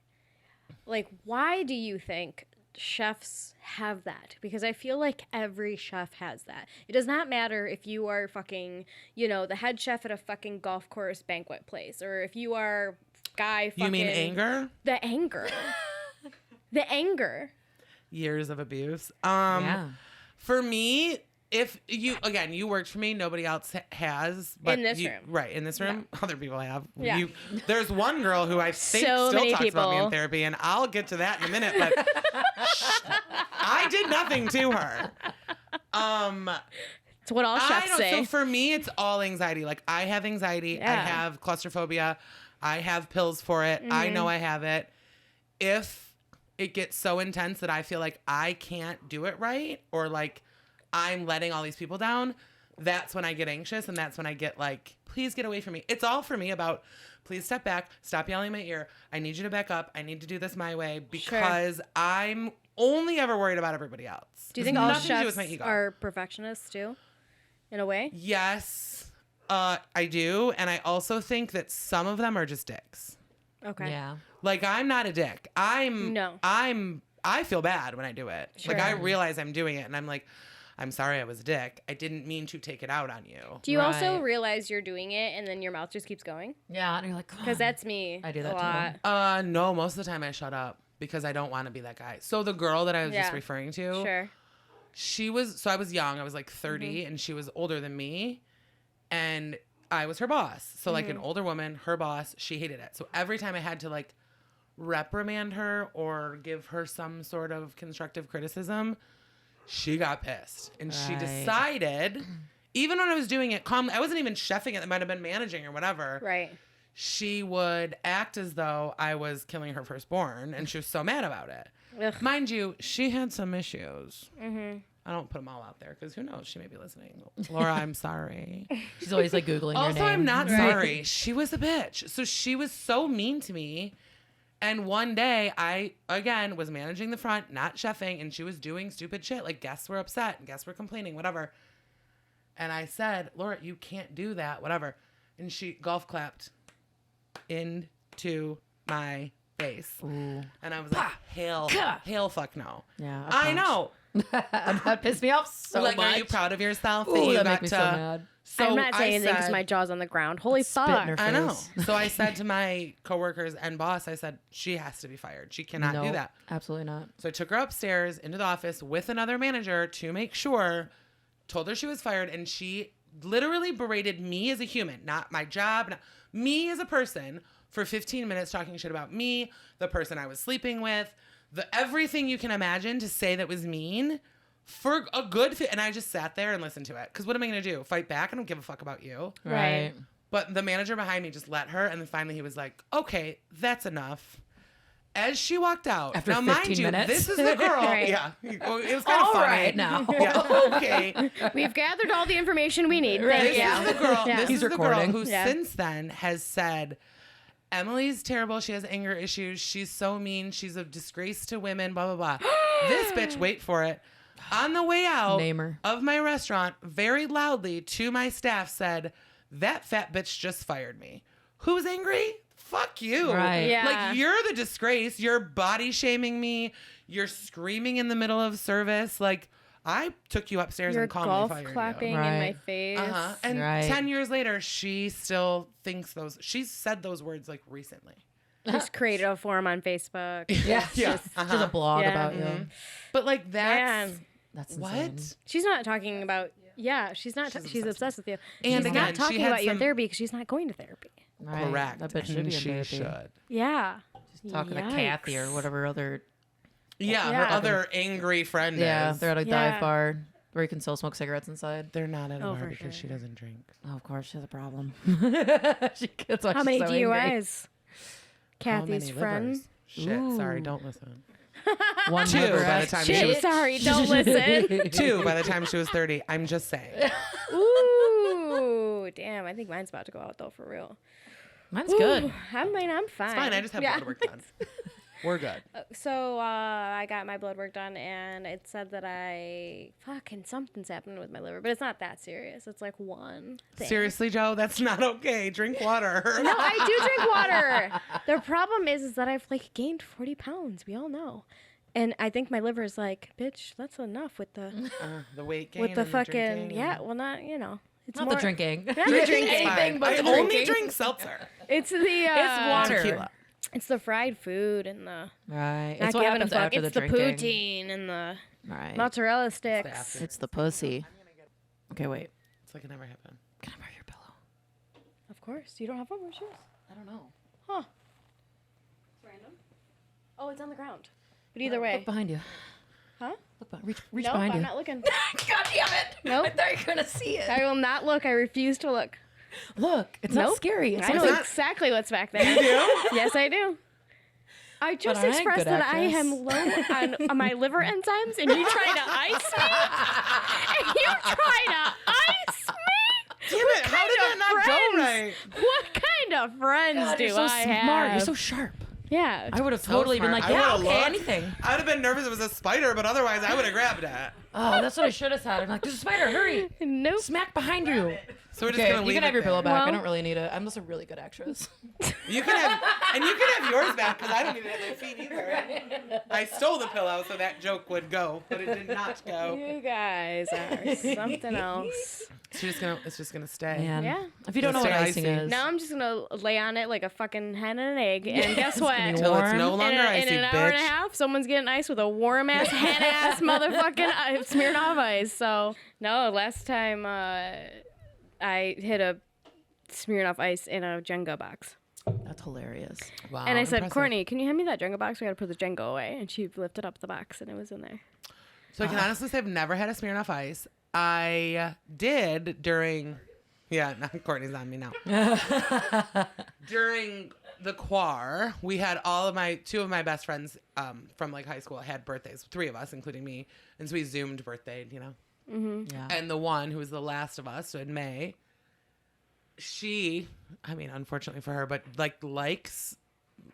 Like, why do you think chefs have that? Because I feel like every chef has that. It does not matter if you are fucking, the head chef at a fucking golf course banquet place, or if you are guy fucking. You mean anger? The anger. The anger. Years of abuse. Yeah. For me, if you worked for me, nobody else has. But In this you- room. Right, in this room. Other people have. Yeah. There's one girl who I think So still many talks about me in people. therapy, and I'll get to that in a minute, but I did nothing to her. It's what all I chefs don't. say. So for me, it's all anxiety. Like I have anxiety. I Yeah. have claustrophobia. I have pills for it. I know I have it. If it gets so intense that I feel like I can't do it right, or like I'm letting all these people down, that's when I get anxious, and that's when I get like, please get away from me. It's all for me about, please step back, stop yelling in my ear. I need you to back up. I need to do this my way because I'm only ever worried about everybody else. Do you It's think all nothing to do chefs with my ego. are perfectionists too, in a way? Yes, I do. And I also think that some of them are just dicks. Okay. Yeah. Like, I'm not a dick. I feel bad when I do it. Sure. Like, I realize I'm doing it, and I'm like, I'm sorry I was a dick. I didn't mean to take it out on you. Do you also Right. realize you're doing it and then your mouth just keeps going? Yeah. And you're like, Because that's me. I do that a too. lot. No, most of the time I shut up because I don't want to be that guy. So the girl that I was just Yeah. referring to, Sure. I was young. I was like 30, and she was older than me, and I was her boss. So like an older woman, her boss, she hated it. So every time I had to like reprimand her or give her some sort of constructive criticism, she got pissed. And she Right. decided, even when I was doing it calmly, I wasn't even chefing it, it might have been managing or whatever. Right. She would act as though I was killing her firstborn, and she was so mad about it. Ugh. Mind you, she had some issues. I don't put them all out there because who knows? She may be listening. Laura, I'm sorry. she's always like Googling your Also, name. I'm not sorry. She was a bitch. So she was so mean to me. And one day I, again, was managing the front, not chefing, and she was doing stupid shit. Like guests were upset and guests were complaining, whatever. And I said, Laura, you can't do that, whatever. And she golf clapped into my face. Ooh. And I was like, hell fuck no. Yeah. a I punch. know. That pissed me off so like, much. are you proud of yourself that Ooh, you that got made me to? so mad. So I'm not saying I anything because said- my jaw's on the ground. Holy Spit in fuck. her I know. face. So I said to my coworkers and boss, I said, she has to be fired. She cannot do Nope, that. Absolutely not. So I took her upstairs into the office with another manager to make sure, told her she was fired, and she literally berated me as a human, not my job, me as a person for 15 minutes talking shit about me, the person I was sleeping with, everything you can imagine to say that was mean for a good fit. And I just sat there and listened to it. Because what am I going to do? Fight back? I don't give a fuck about you. Right. But the manager behind me just let her. And then finally he was like, okay, that's enough. As she walked out, After now 15 mind you, minutes. this is the girl. Right. Yeah, it was kind of All funny. right now. Yeah, okay. We've gathered all the information we need. Right. Thank This you. is the girl. Yeah. This He's is the girl recording. who Yeah. since then has said, Emily's terrible. She has anger issues. She's so mean. She's a disgrace to women. Blah blah blah. This bitch, wait for it. On the way out Name her. of my restaurant, very loudly to my staff said, "That fat bitch just fired me." Who's angry? Fuck you. Right. Yeah. Like, you're the disgrace. You're body shaming me. You're screaming in the middle of service. Like, I took you upstairs You're and calmly golf fired clapping you. in my Right. face. Uh-huh. And Right. 10 years later, she still thinks she's said those words like recently. Just created a forum on Facebook. Yeah. Yeah. Just a blog Yeah. about Mhm. you. But like, that's Man. That's what? insane. She's not talking about. Yeah, she's not. She's She's obsessed obsessed with you. And she's again, not she talking had about your some- therapy because she's not going to therapy. Right. correct. That bitch should and be in she therapy. should. Yeah. Talking to Yikes. Kathy or whatever other. Yeah, her Yeah. other angry friend Yeah, is. they're at a Yeah. dive bar where you can still smoke cigarettes inside. They're not at a Oh, bar for because she sure. doesn't drink. Oh, of course, she has a problem. That's why How she's many so angry. DUIs? How Kathy's many friend. livers? Shit, sorry, Ooh. don't listen. One Two liver by the act- time Shit, she was sorry, don't listen. 2 by the time she was 30. I'm just saying. Ooh, damn. I think mine's about to go out though, for real. Mine's good. Ooh, I mean, I'm fine. It's fine. I just have blood work done. We're good. So I got my blood work done, and it said that something's happening with my liver, but it's not that serious. It's like one thing. Seriously, Joe, that's not okay. Drink water. No, I do drink water. The problem is that I've like gained 40 pounds. We all know. And I think my liver is like, bitch, that's enough with the The weight gain. with the and fucking drinking yeah. Well, not It's Not more, the drinking. Not the Drinking drinking. is fine. Anything but I the only drinking. drink seltzer. It's the It's water. Tequila. It's the fried food and the Right. not It's what giving a happens fuck. after It's the the drinking. poutine and the Right. mozzarella sticks. after. It's the pussy. Okay, wait. It's like it never happened. Can I borrow your pillow? Of course, you don't have one. Where's yours? I don't know. Huh? It's random. Oh, it's on the ground. But either way, Look behind you. huh? Look, reach Nope, behind I'm you. not looking. God damn it! Nope. I thought you were gonna see it. I will not look. I refuse to look. Look, it's not Nope. scary. It's I know not- exactly what's back there. You do? Yes, I do. I just I ain't expressed good that I actress. am low on my liver enzymes, and you trying to ice me? And you trying to ice me? Damn it! How did that not go friends? right? What kind of friends God, do you're so I smart. have? You're so sharp. Yeah. I would have So totally been smart. like, I yeah, would've okay, looked. anything. I would have been nervous it was a spider, but otherwise I would have grabbed it. Oh, that's what I should have said. I'm like, there's a spider. Hurry. Nope. Smack behind you. So we're just Okay, gonna you leave can have it your pillow there. back. I Well- don't really need it. I'm just a really good actress. You can have, and you can have yours back because I don't need it at my feet either. I stole the pillow so that joke would go, but it did not go. You guys are something else. It's just gonna stay. Man. Yeah. If you don't know what Stay icing icy. is. Now I'm just gonna lay on it like a fucking hen and an egg, and guess what? gonna be Till it's no warm. longer in icy, an hour and a bitch. half, someone's getting ice with a warm ass, hen ass motherfucking Smirnoff ice. So no, last time I hit a Smirnoff ice in a Jenga box, That's hilarious. Wow, and I said, impressive. "Courtney, can you hand me that Jenga box? We gotta put the Jenga away." And she lifted up the box, and it was in there. So I can honestly say I've never had a Smirnoff Ice. I did during, yeah, now Courtney's on me now. During the choir, we had two of my best friends from like high school had birthdays, 3 of us, including me. And so we Zoomed birthday, you know. Yeah. And the one who was the last of us, so in May, she, I mean, unfortunately for her, but likes,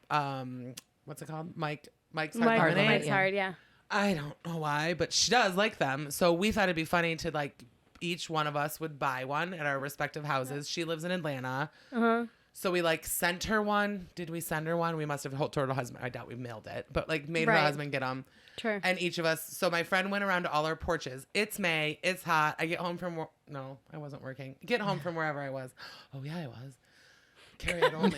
what's it called? Mike's Hard Lemonade. Mike's yeah. hard, yeah. I don't know why, but she does like them. So we thought it'd be funny to like each one of us would buy one at our respective houses. She lives in Atlanta. So we like sent her one. Did we send her one? We must have told her husband. I doubt we mailed it, but like made her Right. husband get them. Sure. And each of us. So my friend went around to all our porches. It's May. It's hot. I get home from no, I wasn't working. Get home from wherever I was. Oh yeah, I was. Carry it only.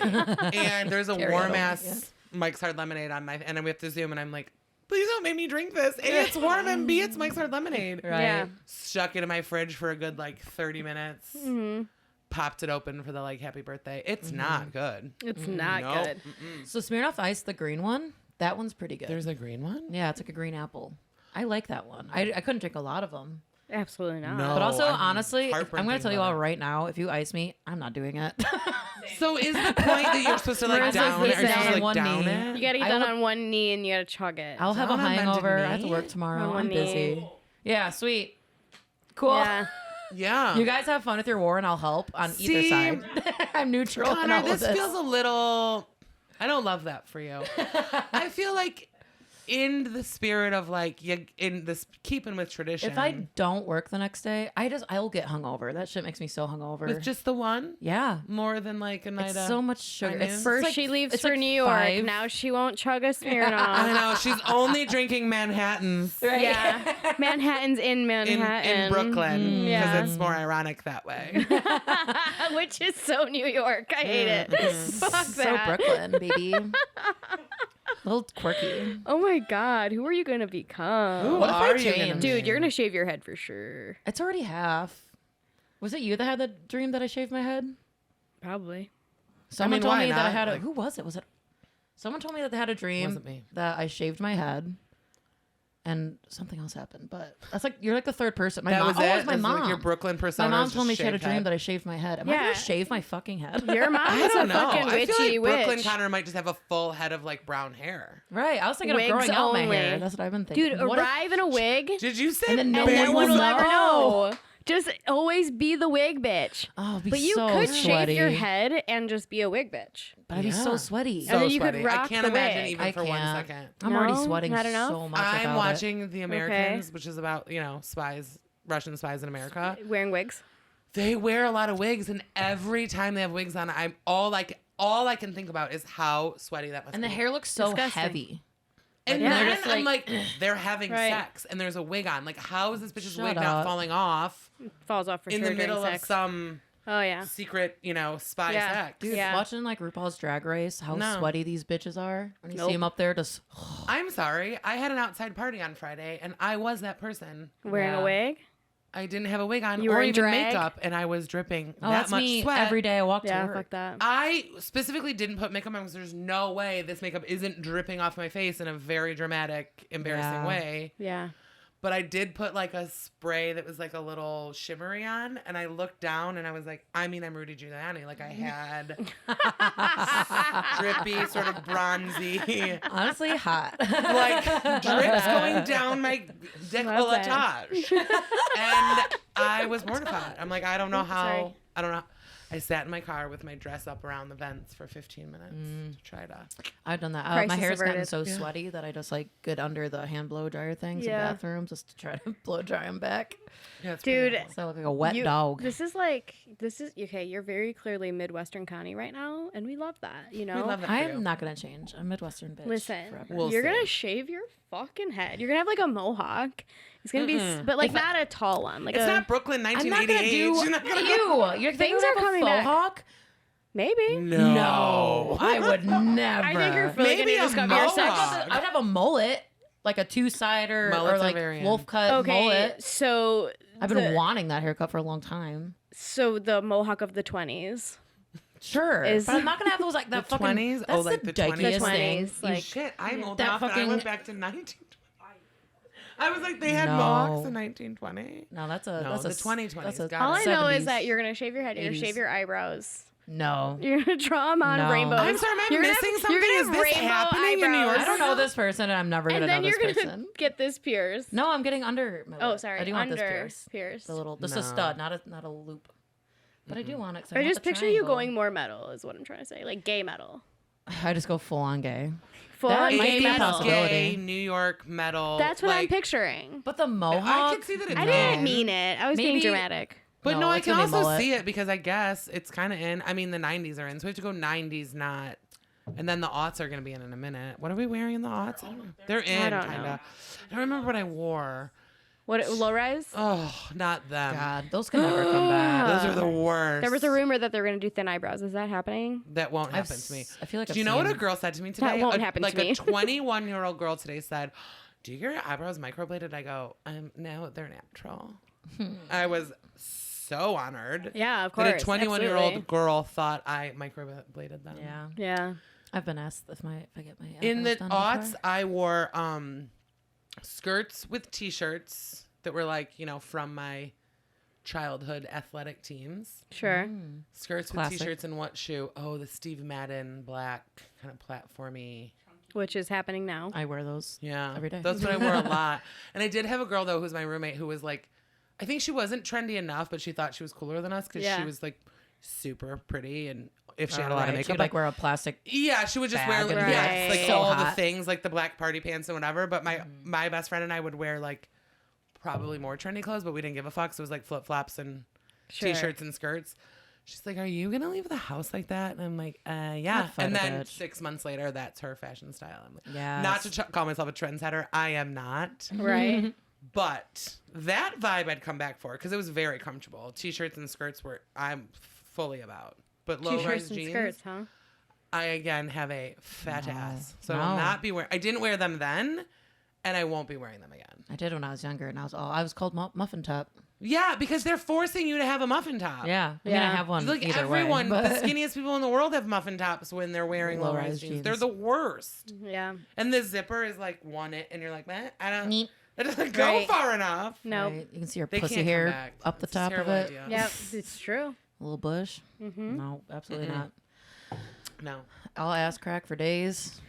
And there's a Carry it warm only, ass Mike's Hard Lemonade on my, and we have to Zoom, and I'm like, please don't make me drink this. A, it's warm, and B, it's Mike's Hard Lemonade. Right. Yeah. Stuck it in my fridge for a good like 30 minutes. Mm-hmm. Popped it open for the like happy birthday. It's not good. It's not Nope. good. So Smirnoff Ice, the green one, that one's pretty good. There's a green one? Yeah, it's like a green apple. I like that one. I couldn't drink a lot of them. Absolutely not. No. But also, I'm honestly, heartbroken I'm going to tell you about all it. right now, if you ice me, I'm not doing it. So is the point that you're supposed to like Marissa's down the it or just same. like One down knee. it? You gotta get I done will- on one knee and you gotta chug it. I'll have a Down on bended hangover. I have to knee? work tomorrow. On one I'm busy. knee. Yeah, sweet. Cool. Yeah. Yeah. You guys have fun with your war, and I'll help on either See, side. I'm neutral. in Connor, all of this feels a little. I don't love that for you. I feel like, in the spirit of like you in this keeping with tradition. If I don't work the next day, I'll get hungover. That shit makes me so hungover. with just the one yeah. more than like a night It's of so much sugar. onions. It's First like- she leaves it's for like New York. 5. Now she won't chug a I Smirnoff. know she's only drinking Manhattans Right? Yeah. Manhattan's in in Manhattan. Brooklyn because Yeah. it's more ironic that way. Which is so New York. I hate it. Fuck So that. Brooklyn, baby. A little quirky. Oh my God. Who are you going to become? Who What if I are you gonna change? be? Dude, you're going to shave your head for sure. It's already half. Was it you that had the dream that I shaved my head? Probably. Someone mean, told why me that I not? had a. Like- Who was it? Was it? Someone told me that they had a dream Wasn't me. that I shaved my head, and something else happened. But that's like you're like the third person. My That mom. was Oh, it. it was my That's, mom. Like your Brooklyn my persona. mom is told me just she had a shaved dream head. that I shaved my head. Am I Yeah. gonna shave my fucking head? Your mom I is don't a know. fucking I feel witchy like Brooklyn witch. Connor might just have a full head of like brown hair. Right. I was thinking Wigs of growing out my only. hair. That's what I've been thinking. Dude, What if- arrive in a wig Did you say? And then no and no one one will will ever know. know. Just always be the wig bitch. Oh, be But you so could sweaty. shave your head and just be a wig bitch. But I'd be so Yeah. sweaty. And then you could sweaty. I rock can't the imagine wig. even I for 1 can't. second. I'm already No? sweating Not enough? so much. I'm without it. watching The Americans, which is about spies, Russian spies in America. Wearing wigs. They wear a lot of wigs, and every time they have wigs on, I'm all I can think about is how sweaty that must And be. the hair looks so Disgusting. heavy. And Yeah. then They're just I'm like- like, they're having Right. sex, and there's a wig on. Like, how is this bitch's Shut wig not up. falling off Falls off for in sure the middle during of sex. some Oh yeah. secret, spy Yeah. sex? Dude, Yeah. watching like RuPaul's Drag Race, how No. sweaty these bitches are. When you Nope. see them up there, just I'm sorry. I had an outside party on Friday, and I was that person. Wearing Yeah. a wig. I didn't have a wig on You were or in even drag? makeup, and I was dripping oh, that that's much me sweat. every day I walk to Yeah, work. fuck that. I specifically didn't put makeup on because there's no way this makeup isn't dripping off my face in a very dramatic, embarrassing Yeah. way. Yeah. But I did put like a spray that was like a little shimmery on, and I looked down and I was like, I'm Rudy Giuliani. Like I had drippy, sort of bronzy, Honestly, hot. like drips going down my decolletage. And I was mortified. I'm like, I don't know how. Sorry. I don't know. I sat in my car with my dress up around the vents for 15 minutes to try to. I've done that. My Crisis hair's gotten averted. so sweaty that I just like get under the hand blow dryer things Yeah. in bathrooms just to try to blow dry them back. Yeah, it's Dude, pretty awful. So I look like a wet You- dog. This is okay. You're very clearly Midwestern Connie right now, and we love that. You know. We love that for I you. am not gonna change. I'm a Midwestern bitch. Listen, forever. We'll you're see. gonna shave your fucking head. You're gonna have like a mohawk. It's gonna be, but like not a tall one. Like It's a, not Brooklyn I'm not gonna 1988. do. She's not gonna Ew, your Things things are are coming coming back. hawk? maybe. No. I would never. I think you're really Maybe gonna a discover your sex. mohawk. I'd have a mullet, like a two-sider Mullets or are like very in. wolf cut Okay, mullet. so I've been wanting that haircut for a long time. So the mohawk of the 20s. Sure, Is- but I'm not gonna have those like that The fucking 20s? That's Oh, like the 20s? dykiest The thing. 20s. You Like, shit, I'm old that enough and I fucking- went back to 1920. I was like, they had No. mohawks in 1920. No, that's a No, that's the a 2020s, That's a got all I know 70s. is that you're gonna shave your head. You're gonna 80s. shave your eyebrows. No, You're gonna draw them on No. rainbows. I'm sorry, am I You're gonna missing have- something? You're gonna Is have this rainbow happening in New eyebrows. York? I don't know this person, and I'm never And gonna then know you're this gonna person. get this pierced. No, I'm getting under. My Oh, lip. sorry. I do want under this pierced. The little, just No. a stud, not a loop. But I do want it. 'cause I I want just the picture you triangle. going more metal, is what I'm trying to say. Like gay metal. I just go full on gay. Full That on might gay be a metal. possibility. Gay New York metal. That's what I'm like- picturing. But the I mohawk. could see that it's I in. didn't mean it. I was being Maybe- dramatic. But No, no, I it's can gonna be also mullet. see it because I guess it's kind of in. I mean, the 90s are in, so we have to go 90s, not. And then the aughts are going to be in a minute. What are we wearing in the aughts? I don't know. They're in, don't kind know. of. I don't remember what I wore. What, low rise? Oh, not them. God, those can never come back. Those are the worst. There was a rumor that they're going to do thin eyebrows. Is that happening? That won't happen to me. I feel like Do you know what a girl said to me today? That won't happen like to me. a 21-year-old girl today said, "Do you get your eyebrows microbladed?" I go, "No, they're natural." I was so honored. Yeah, of course. That a 21-year-old Absolutely. girl thought I microbladed them. Yeah, Yeah. I've been asked if I get my In the eyebrows done aughts, before. I wore skirts with t-shirts that were like, from my childhood athletic teams. Sure. Skirts Classic. with t-shirts and what shoe? Oh, the Steve Madden black kind of platformy. Which is happening now. I wear those. Yeah. Every day. That's what I wore a lot. And I did have a girl, though, who's my roommate, who was like, I think she wasn't trendy enough, but she thought she was cooler than us because Yeah. she was like super pretty. And if she had a Right. lot of makeup. She'd like wear a plastic. Yeah, she would just bag wear and like, be yes, like like, so all the hot. things, like the black party pants and whatever. But my best friend and I would wear like probably more trendy clothes, but we didn't give a fuck. So it was like flip flops and Sure. t-shirts and skirts. She's like, "Are you gonna leave the house like that?" And I'm like, "Yeah." Fight And a then bitch. 6 months later, that's her fashion style. I'm like, Yes. not to call myself a trendsetter, I am not. Right. But that vibe I'd come back for because it was very comfortable. T-shirts and skirts were I'm fully about. But low-rise T-shirts and jeans, skirts, huh? I again have a fat No. ass, so I No. will not be wearing. I didn't wear them then, and I won't be wearing them again. I did when I was younger, and I was called muffin top. Yeah, because they're forcing you to have a muffin top. Yeah, I mean, Yeah. I have one Like either everyone, way. the but- skinniest people in the world have muffin tops when they're wearing low-rise Low-rise jeans. jeans. They're the worst. Yeah. And the zipper is like one it, and you're like, man, I don't. Neat. It doesn't go Right. far enough. No. Right, you can see your They pussy can't come hair back. up the It's a top of terrible it. idea. Yeah, it's true. A little bush. Mm-hmm. No, absolutely not. No. I'll ass crack for days.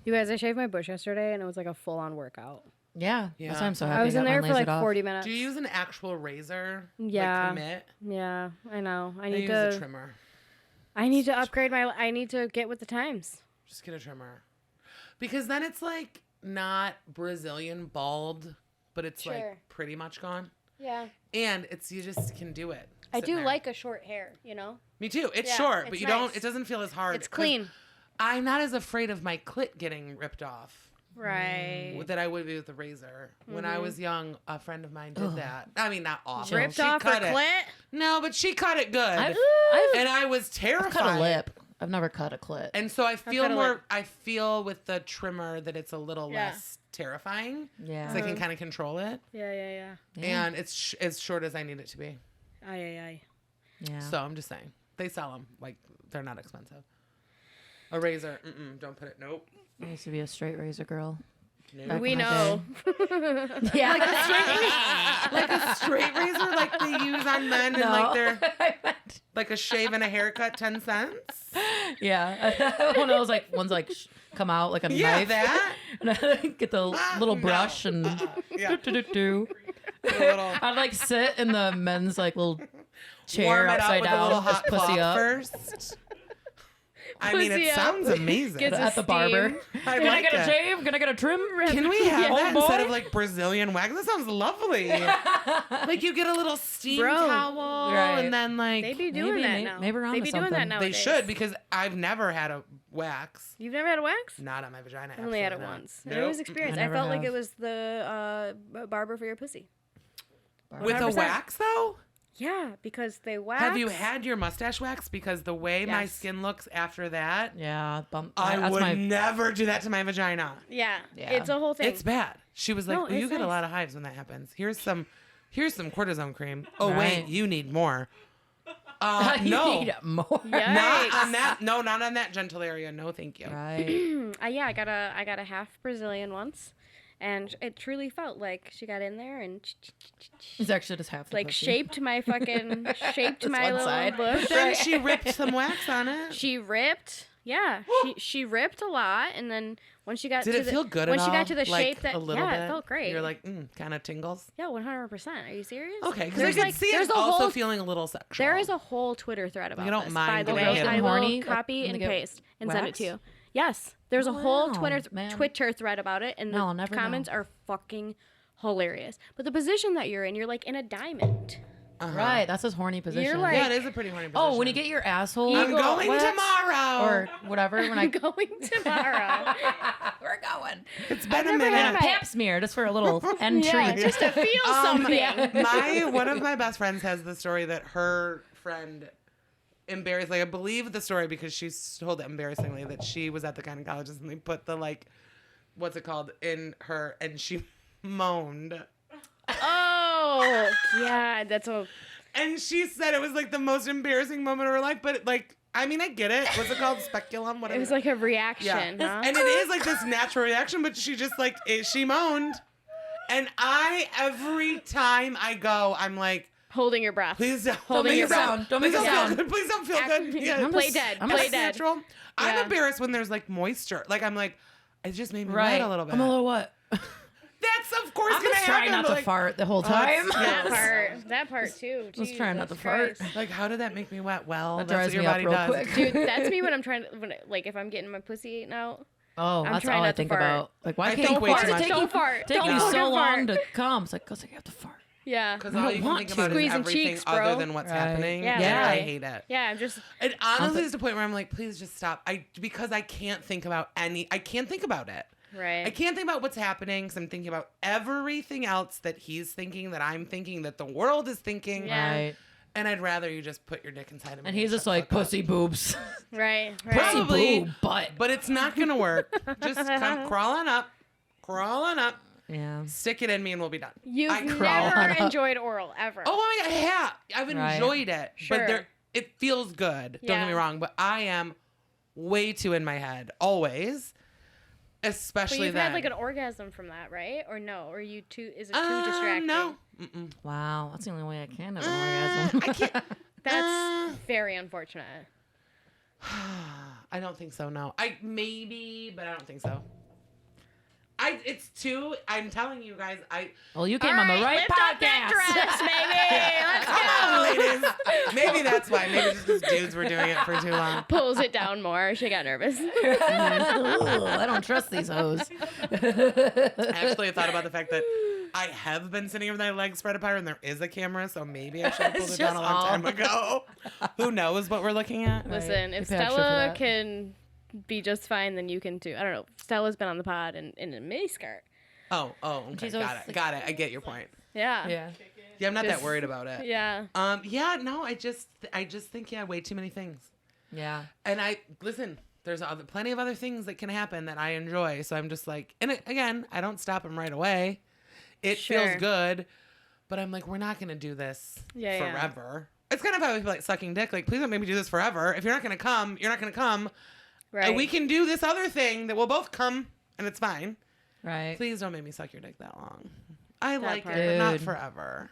You guys, I shaved my bush yesterday, and it was like a full-on workout. Yeah, Yeah. that's why I'm so happy. I was in got there mine for like lasered off. 40 minutes. Do you use an actual razor? Yeah. Like commit? Yeah, I know. I I need use a to. trimmer. I need to upgrade my. I need to get with the times. Just get a trimmer. Because then it's like not Brazilian bald, but it's Sure. like pretty much gone. Yeah. And it's you just can do it. I sitting do there. like a short hair. You know. Me too. It's Yeah, short, but it's you nice. don't. It doesn't feel as hard. It's 'cause clean. I'm not as afraid of my clit getting ripped off Right. that I would be with the razor. When I was young, a friend of mine did Ugh. that. I mean, not off. Ripped She off her cut it. clit. No, but she cut it good, I've and I was terrified. cut a lip. I've never cut a clit. And so I feel cut a more. lip. I feel with the trimmer that it's a little Yeah. less terrifying. Yeah. Because I can kind of control it, Yeah, yeah, and it's as short as I need it to be. yeah. Aye, aye, Yeah. So I'm just saying, they sell them like they're not expensive. A razor, don't put it. Nope. I used to be a straight razor girl. Nope. Back We in my know. Yeah. Like a straight razor, like they use on men, and like they're like a shave and a haircut, 10 cents. Yeah. One of those like ones like come out like a Yeah, knife. that. And I get the little No. brush and Yeah. do. A little I'd like sit in the men's like little chair warm it up upside with a little down, hot just pussy cloth up first. I mean, Pussy it up. sounds amazing. Gets at the barber. I Can I like get a it. shave? Can I get a trim? Can we have Yeah. that Oh, instead boy. of like Brazilian wax? That sounds lovely. Like you get a little steam Bro. towel, Right. and then like They be doing that now. maybe we're they onto be doing that something. nowadays. they should because I've never had a wax. You've never had a wax? Not on my vagina. I only had it absolutely not. once. Nope. And it was experience. I I, never felt like have. it was the barber for your pussy. With a 100%. wax though? Yeah, because they wax. Have you had your mustache wax? Because the way my Yes. skin looks after that, Yeah, I that's would my never do that to my vagina. Yeah, Yeah. it's a whole thing. It's bad. She was like, No, "Oh, you it's get a nice. lot of hives when that happens. Here's some cortisone cream. Oh Right. wait, you need more. You No, need more. not Yikes. on that. No, not on that gentle area. No, thank you. Right. Yeah, I got a half Brazilian once, and it truly felt like she got in there and It's actually just half the like pussy. shaped my fucking shaped Just my one little side. bush. Then she ripped some wax on it. She ripped. Yeah, she ripped a lot, and then when she got Did to it the, feel good when at she all? got to the Like, shape that a little yeah, bit? it felt great. You're like, kind of tingles. yeah, 100%. Are you serious? Okay, because I There's could like- see there's it a also whole- feeling a little sexual. There is a whole Twitter thread about You don't this. mind By the the way, girls getting I will horny, like, copy when and they get paste and send it waxed? to you. Yes, there's a whole Wow, Twitter man. Twitter thread about it, and No, I'll the never comments know. are fucking hilarious. But the position that you're in like in a diamond. Right, that's his horny position. like- Yeah, it is a pretty horny position. oh, when you get your asshole. I'm going waxed tomorrow. or whatever. When I I'm going tomorrow. we're going. It's been a never minute. had And a pap smear just for a little entry. Yeah, just to feel something. One of my best friends has the story that her friend embarrassed. Like, I believe the story because she's told it embarrassingly that she was at the gynecologist and they put the like, what's it called, in her, and she moaned. Oh, yeah, that's a. And she said it was like the most embarrassing moment of her life. But like, I mean, I get it. What's it called? Speculum? Whatever. It was like a reaction, yeah. huh? And it is like this natural reaction, but she just like she moaned. And every time I go, I'm like, Holding your breath. please don't Holding your breath. Don't make please a don't feel sound. good. Please don't feel good. Yeah. Play dead. I'm Play just dead. Natural. I'm Yeah. embarrassed when there's like moisture. Like I'm like, it just made me Right. wet a little bit. I'm a little what? That's of course I'm gonna just happen. trying not but, to like, fart the whole it's- time. yeah. That part too. Just trying not to Jesus fart. Christ. Like, how did that make me wet? Well, That that's dries what your me up body real does. quick. Dude, that's me when I'm trying to, like, if I'm getting my pussy eaten out. Oh, I'm that's trying all I not to think fart. about. Like, why I can't think you way fart? too much. Don't fart. Taking Don't you so fucking long fart. to come. It's like, cause I have to fart. Yeah. Because I all don't you can want think to. about is Squeezing everything cheeks, other bro. than what's Right. happening. Yeah, and I right. hate it. Yeah, I'm just. It honestly is the point where I'm like, please just stop. Because I can't think about I can't think about it. Right. I can't think about what's happening because I'm thinking about everything else that he's thinking, that I'm thinking, that the world is thinking. Yeah. Right. And I'd rather you just put your dick inside of me. And he's shut just the like fuck up. pussy boobs. Right. Pussy Right. Probably. boob butt. But it's not going to work. Just come crawl on up, Yeah. stick it in me, and we'll be done. You've I crawl never on up. enjoyed oral ever. Oh my God, yeah. I've Right. enjoyed it. Sure. But it feels good. Don't get me Yeah. wrong. But I am way too in my head, always. But Especially you've then. had like an orgasm from that, right? Or no? Or you too? Is it too distracting? No. Mm-mm. Wow. That's the only way I can have an orgasm. I can't. That's very unfortunate. I don't think so. No, maybe, but I don't think so. It's too. I'm telling you guys. Well, you came All on the right, right lift up that Come dress, baby. Let's on, ladies. Maybe that's why. Maybe just because dudes were doing it for too long. Pulls it down more. She got nervous. Ugh, I don't trust these hoes. Actually, I thought about the fact that I have been sitting with my legs spread apart, and there is a camera, so maybe I should have pulled It's it down a just long time all- ago. Who knows what we're looking at? Listen, Right. if You pay extra for Stella that. can be just fine, then you can too. I don't know. Stella's been on the pod in a mini skirt. Oh, okay, She's got always it. Got it. I get your point. Yeah. Yeah. Yeah, I'm not Just- that worried about it. Yeah. Yeah, no, I just think way too many things. Yeah. And listen, there's plenty of other things that can happen that I enjoy. So I'm just like, and again, I don't stop them right away. It Sure. feels good, but I'm like, we're not gonna do this Yeah. forever. It's kind of how I feel like sucking dick. Like, please don't make me do this forever. If you're not gonna come, you're not gonna come. Right. And we can do this other thing that we'll both come, and it's fine. Right. Please don't make me suck your dick that long. I like part. it, but not Dude. forever.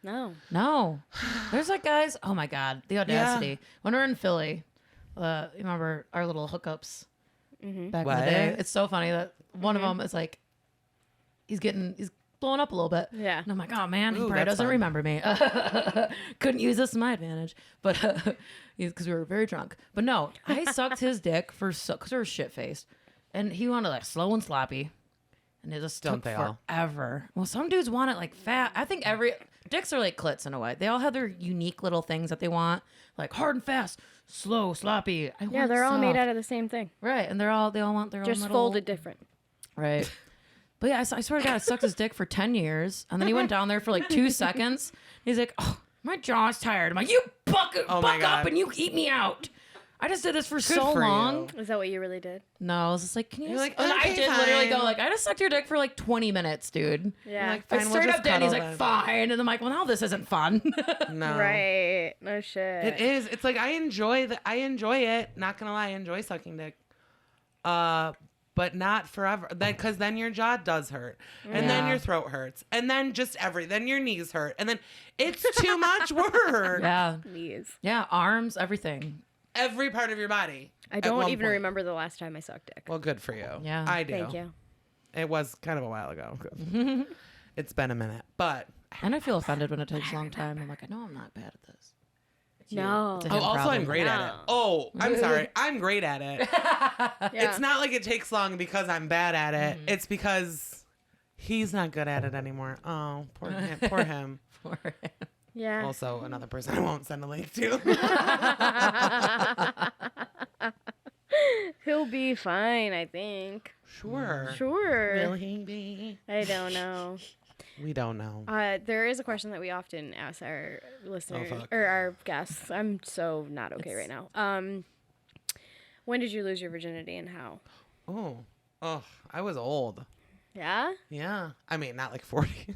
No. No. There's like guys. Oh my God. The audacity. When we're in Philly, you remember our little hookups back in the What? day? It's so funny that one of them is like, he's blowing up a little bit. Yeah. And I'm like, oh man, he Ooh, probably that's doesn't fun. remember me. Couldn't use this to my advantage. But because we were very drunk. But no, I sucked his dick because we were shit faced. And he wanted like slow and sloppy. And it just Don't took they all? forever. Well, some dudes want it like fat. I think dicks are like clits in a way. They all have their unique little things that they want, like hard and fast, slow, sloppy. Yeah, they're all made out of the same thing. right, and they all want their Just own little, folded different. right. But yeah, I swear to God, I sucked his dick for 10 years, and then he went down there for like 2 seconds. He's like, "Oh, my jaw's tired." I'm like, "You buck Oh my up God. and you eat me out." I just did this for so for long. you. Is that what you really did? No, I was just like, "Can you?" You're Just... like, and I "Okay, did literally go fine." like, "I just sucked your dick for like 20 minutes, dude." Yeah. like, I Fine, we'll straight just up did. And he's cuddle like, then. "Fine," and I'm like, "Well, now this isn't fun." No. Right. No shit. It is. It's like I enjoy it. Not gonna lie, I enjoy sucking dick. But not forever. Because then your jaw does hurt, and then Yeah. your throat hurts, and then then your knees hurt, and then it's too much work. Yeah, Please. yeah, arms, everything. Every part of your body. I at don't one even point. remember the last time I sucked dick. Well, good for you. Yeah. I do. Thank you. It was kind of a while ago. It's been a minute, but And I feel offended when it takes a long time. I'm like, I know I'm not bad at this. It's you. No. It's a oh, him also problem. I'm great at it. No. Oh, I'm sorry. I'm great at it. Yeah. It's not like it takes long because I'm bad at it. Mm-hmm. It's because he's not good at it anymore. Oh, poor him. Poor him. For him. Yeah. Also, another person I won't send a link to. He'll be fine, I think. Sure. Sure. Will he be? I don't know. We don't know. There is a question that we often ask our listeners fuck. or our guests. I'm so not okay right now. When did you lose your virginity and how? Oh, I was old. Yeah? Yeah. I mean, not like 40.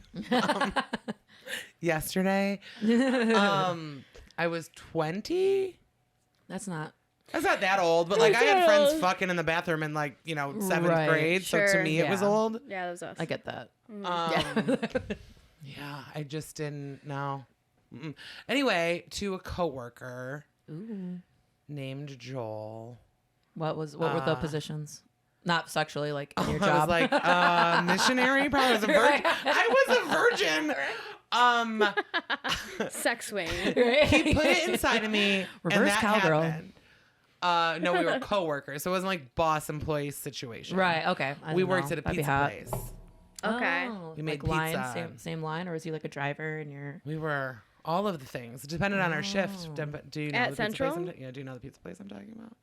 Yesterday, I was 20. That's not. That's not that old, but like I had friends fucking in the bathroom in like, 7th Right. grade. So to Sure. me, it was Yeah. old. Yeah, that was us. I get that. Yeah, I just didn't know. Anyway, to a coworker Ooh. named Joel. What were the positions? Not sexually, like in your I job. was like, missionary? Probably was a virgin. I was a virgin. Sex swing. He put it inside of me. Reverse and that cowgirl. happened. No, we were coworkers, so it wasn't like boss employee situation. Right. Okay. I We don't worked know. at a That'd be pizza hot. place. Okay. Oh, We made like line, pizza. same line, or is he like a driver and you're? We were all of the things. It depended on our shift. Do you know At the Central? Pizza place? Do you know the pizza place I'm talking about?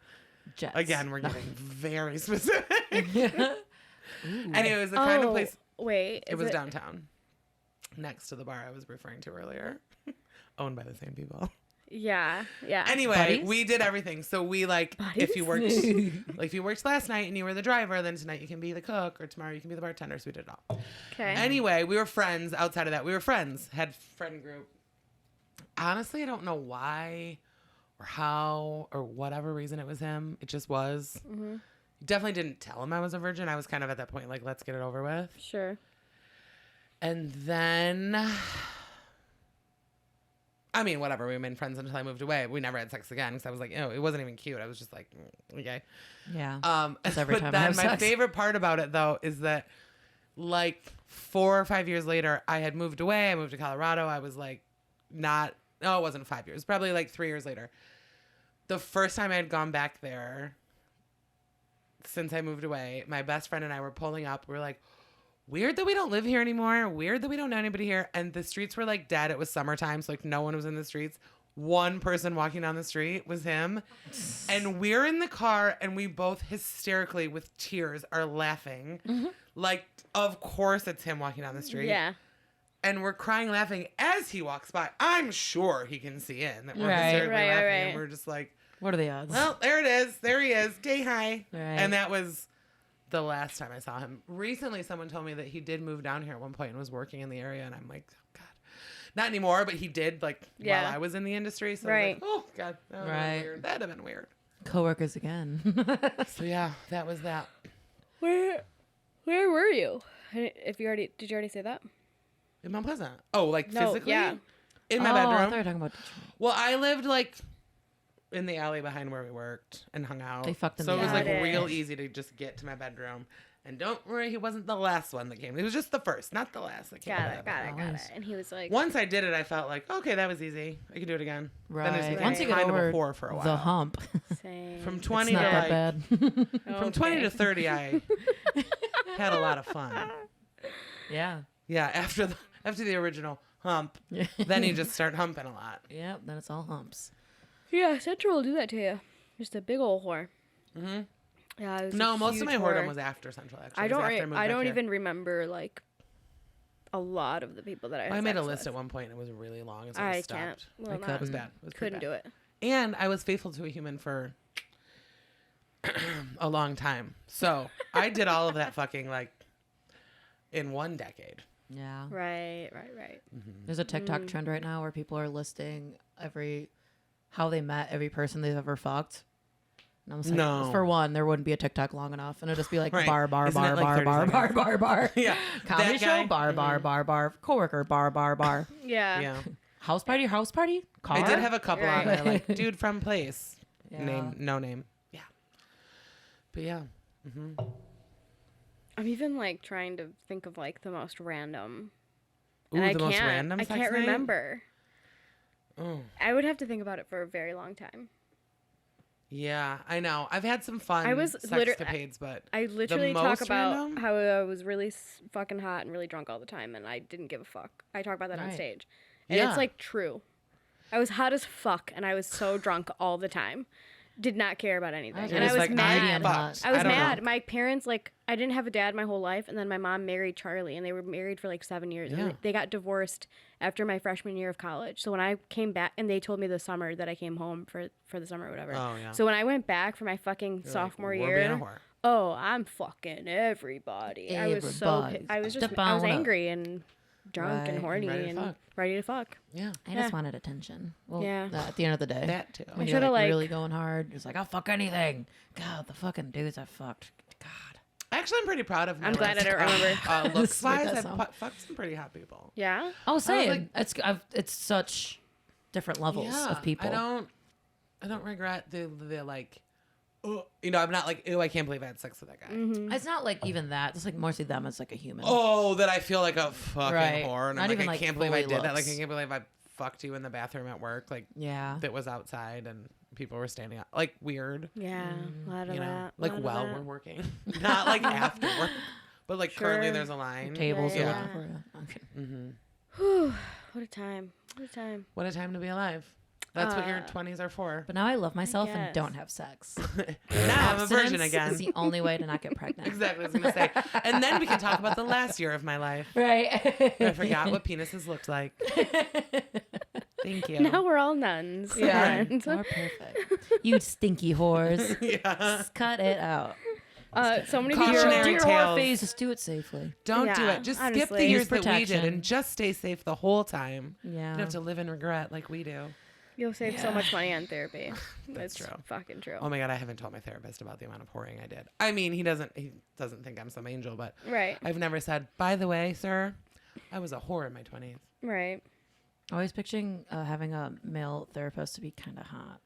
Jets. Again, we're getting very specific. Ooh. Anyway, it was the kind of place. Wait. It was downtown, next to the bar I was referring to earlier, owned by the same people. Yeah. Yeah. Anyway, Buddies? we did everything. So we like, if you worked, like if you worked last night and you were the driver, then tonight you can be the cook, or tomorrow you can be the bartender. So we did it all. Okay. Anyway, we were friends. Outside of that, we were friends. Had friend group. Honestly, I don't know why, or how, or whatever reason it was him. It just was. Mm-hmm. Definitely didn't tell him I was a virgin. I was kind of at that point like, let's get it over with. Sure. And then, I mean, whatever. We remained friends until I moved away. We never had sex again because I was like, it wasn't even cute. I was just like, okay. Yeah. That's every but time I then have my sex. favorite part about it though is that, like 4 or 5 years later, I had moved away. I moved to Colorado. I was like, it wasn't 5 years. Probably like 3 years later. The first time I had gone back there since I moved away, my best friend and I were pulling up. We were like, weird that we don't live here anymore. Weird that we don't know anybody here. And the streets were like dead. It was summertime, so like no one was in the streets. One person walking down the street was him. And we're in the car and we both hysterically with tears are laughing. Mm-hmm. Like, of course it's him walking down the street. Yeah. And we're crying laughing as he walks by. I'm sure he can see in that we're Right. hysterically Right, laughing. right. And we're just like, What are the odds? well, there it is. There he is. Day hi. Right. And that was the last time I saw him. Recently, someone told me that he did move down here at one point and was working in the area. And I'm like, oh, God. Not anymore, but he did, like, Yeah. while I was in the industry. So Right. I was like, oh, God. That would have Right. been weird. That'd have been weird. Coworkers again. So, yeah, that was that. Where were you? Did you already say that? In Mount Pleasant. Oh, like, No, physically? yeah. In my Oh, I thought you bedroom. were talking about Detroit. Well, I lived, like, in the alley behind where we worked and hung out. They fucked in So the it was, like, alley. real easy to just get to my bedroom. And don't worry, he wasn't the last one that came. He was just the first, not the last that came. Got to it. that Got bedroom. it. And he was like, Once I did it, I felt like, okay, that was easy. I can do it again. Right. Then it just became Once you get kind over of a whore for a while. the hump, same. From it's 20 not to that like, bad. from 20 to 30, I had a lot of fun. Yeah. Yeah, after the original hump, then you just start humping a lot. Yep. Then it's all humps. Yeah, Central will do that to you. Just a big old whore. Mm-hmm. Yeah. It was No, a most of huge my whoredom whore. was after Central. Actually, I It was don't. after moved I back don't here. even remember like a lot of the people that I. Had I made a sex list with. at one point, and it was really long, and so I I can't. stopped. Well, I not- It was couldn't. bad. It was pretty Couldn't bad. do it. And I was faithful to a human for a long time. So I did all of that fucking like in 1 decade. Yeah. Right. There's a TikTok trend right now where people are listing how they met every person they've ever fucked. And I'm just like, No. for one, there wouldn't be a TikTok long enough, and it'd just be like Right. bar, Isn't it like 30 seconds? Yeah. Comedy That show, guy? bar, coworker, bar. Yeah. Yeah. House party, car. I did have a couple on Right. there, like dude from place. Yeah. Name, no name. Yeah. But yeah. Mm-hmm. I'm even like trying to think of like the most random. Ooh, And I the most can't. random I sex can't night? remember. Oh. I would have to think about it for a very long time. Yeah, I know. I've had some fun I was sexcapades, but I literally talk most about random? how I was really fucking hot and really drunk all the time, and I didn't give a fuck. I talk about that on Right. stage, And Yeah. it's like true. I was hot as fuck and I was so drunk all the time. Did not care about anything. And I was like, mad. fucked. I was don't mad. know. My parents, like, I didn't have a dad my whole life, and then my mom married Charlie, and they were married for like 7 years. Yeah. And they got divorced after my freshman year of college. So when I came back, and they told me the summer that I came home for the summer or whatever. Oh, yeah. So when I went back for my fucking You're sophomore like, we're being a year, whore. oh, I'm fucking everybody. I was so Everybody. I was just Step I was on up. angry and drunk Right. and horny Ready to and fuck. ready to fuck. Yeah. I just wanted attention. Well, Yeah. at the end of the day. That too. When I you're shoulda, like- really going hard, it's like, I'll fuck anything. God, the fucking dudes I fucked. God. Actually, I'm pretty proud of my I'm glad I list. don't remember. Looks Make wise, that I've sound. fucked some pretty hot people. Yeah. Oh, say like- it's such different levels of people. I don't regret the like, oh, you know, I'm not like, ew, I can't believe I had sex with that guy. Mm-hmm. It's not like even that. It's like more see them as like a human. Oh, that I feel like a fucking Right. whore. And Not I'm like, even, I like, can't believe I fully did that. Like, I looks. can't believe I fucked you in the bathroom at work. Like, Yeah. that was outside and people were standing up. Like, weird. Yeah. A lot of You know, that. like, lot of while that. we're working. Not like after work. But like, currently Sure. there's a line. Tables Yeah. are looking for you. Okay. Mm-hmm. Whew, what a time. What a time. What a time to be alive. That's what your Uh, 20s are for. But now I love myself and guess. don't have sex. Now I'm a virgin Abstinence again. is the only way to not get pregnant. Exactly, I was gonna say. And then we can talk about the last year of my life. Right. I forgot what penises looked like. Thank you. Now we're all nuns. Yeah. friends. More perfect. You stinky whores. Yeah. Just cut it out. So many Cautionary people. Cautionary Dear tales. whore phase, just do it safely. Don't do Yeah, it. Just skip the honestly. years Use that we did protection. and just stay safe the whole time. You Yeah. don't have to live in regret like we do. You'll save so much money on therapy. That's It's true. fucking true. Oh my god, I haven't told my therapist about the amount of whoring I did. I mean, he doesn't think I'm some angel, but Right. I've never said, by the way, sir, I was a whore in my 20s. Right. Always picturing having a male therapist to be kind of hot.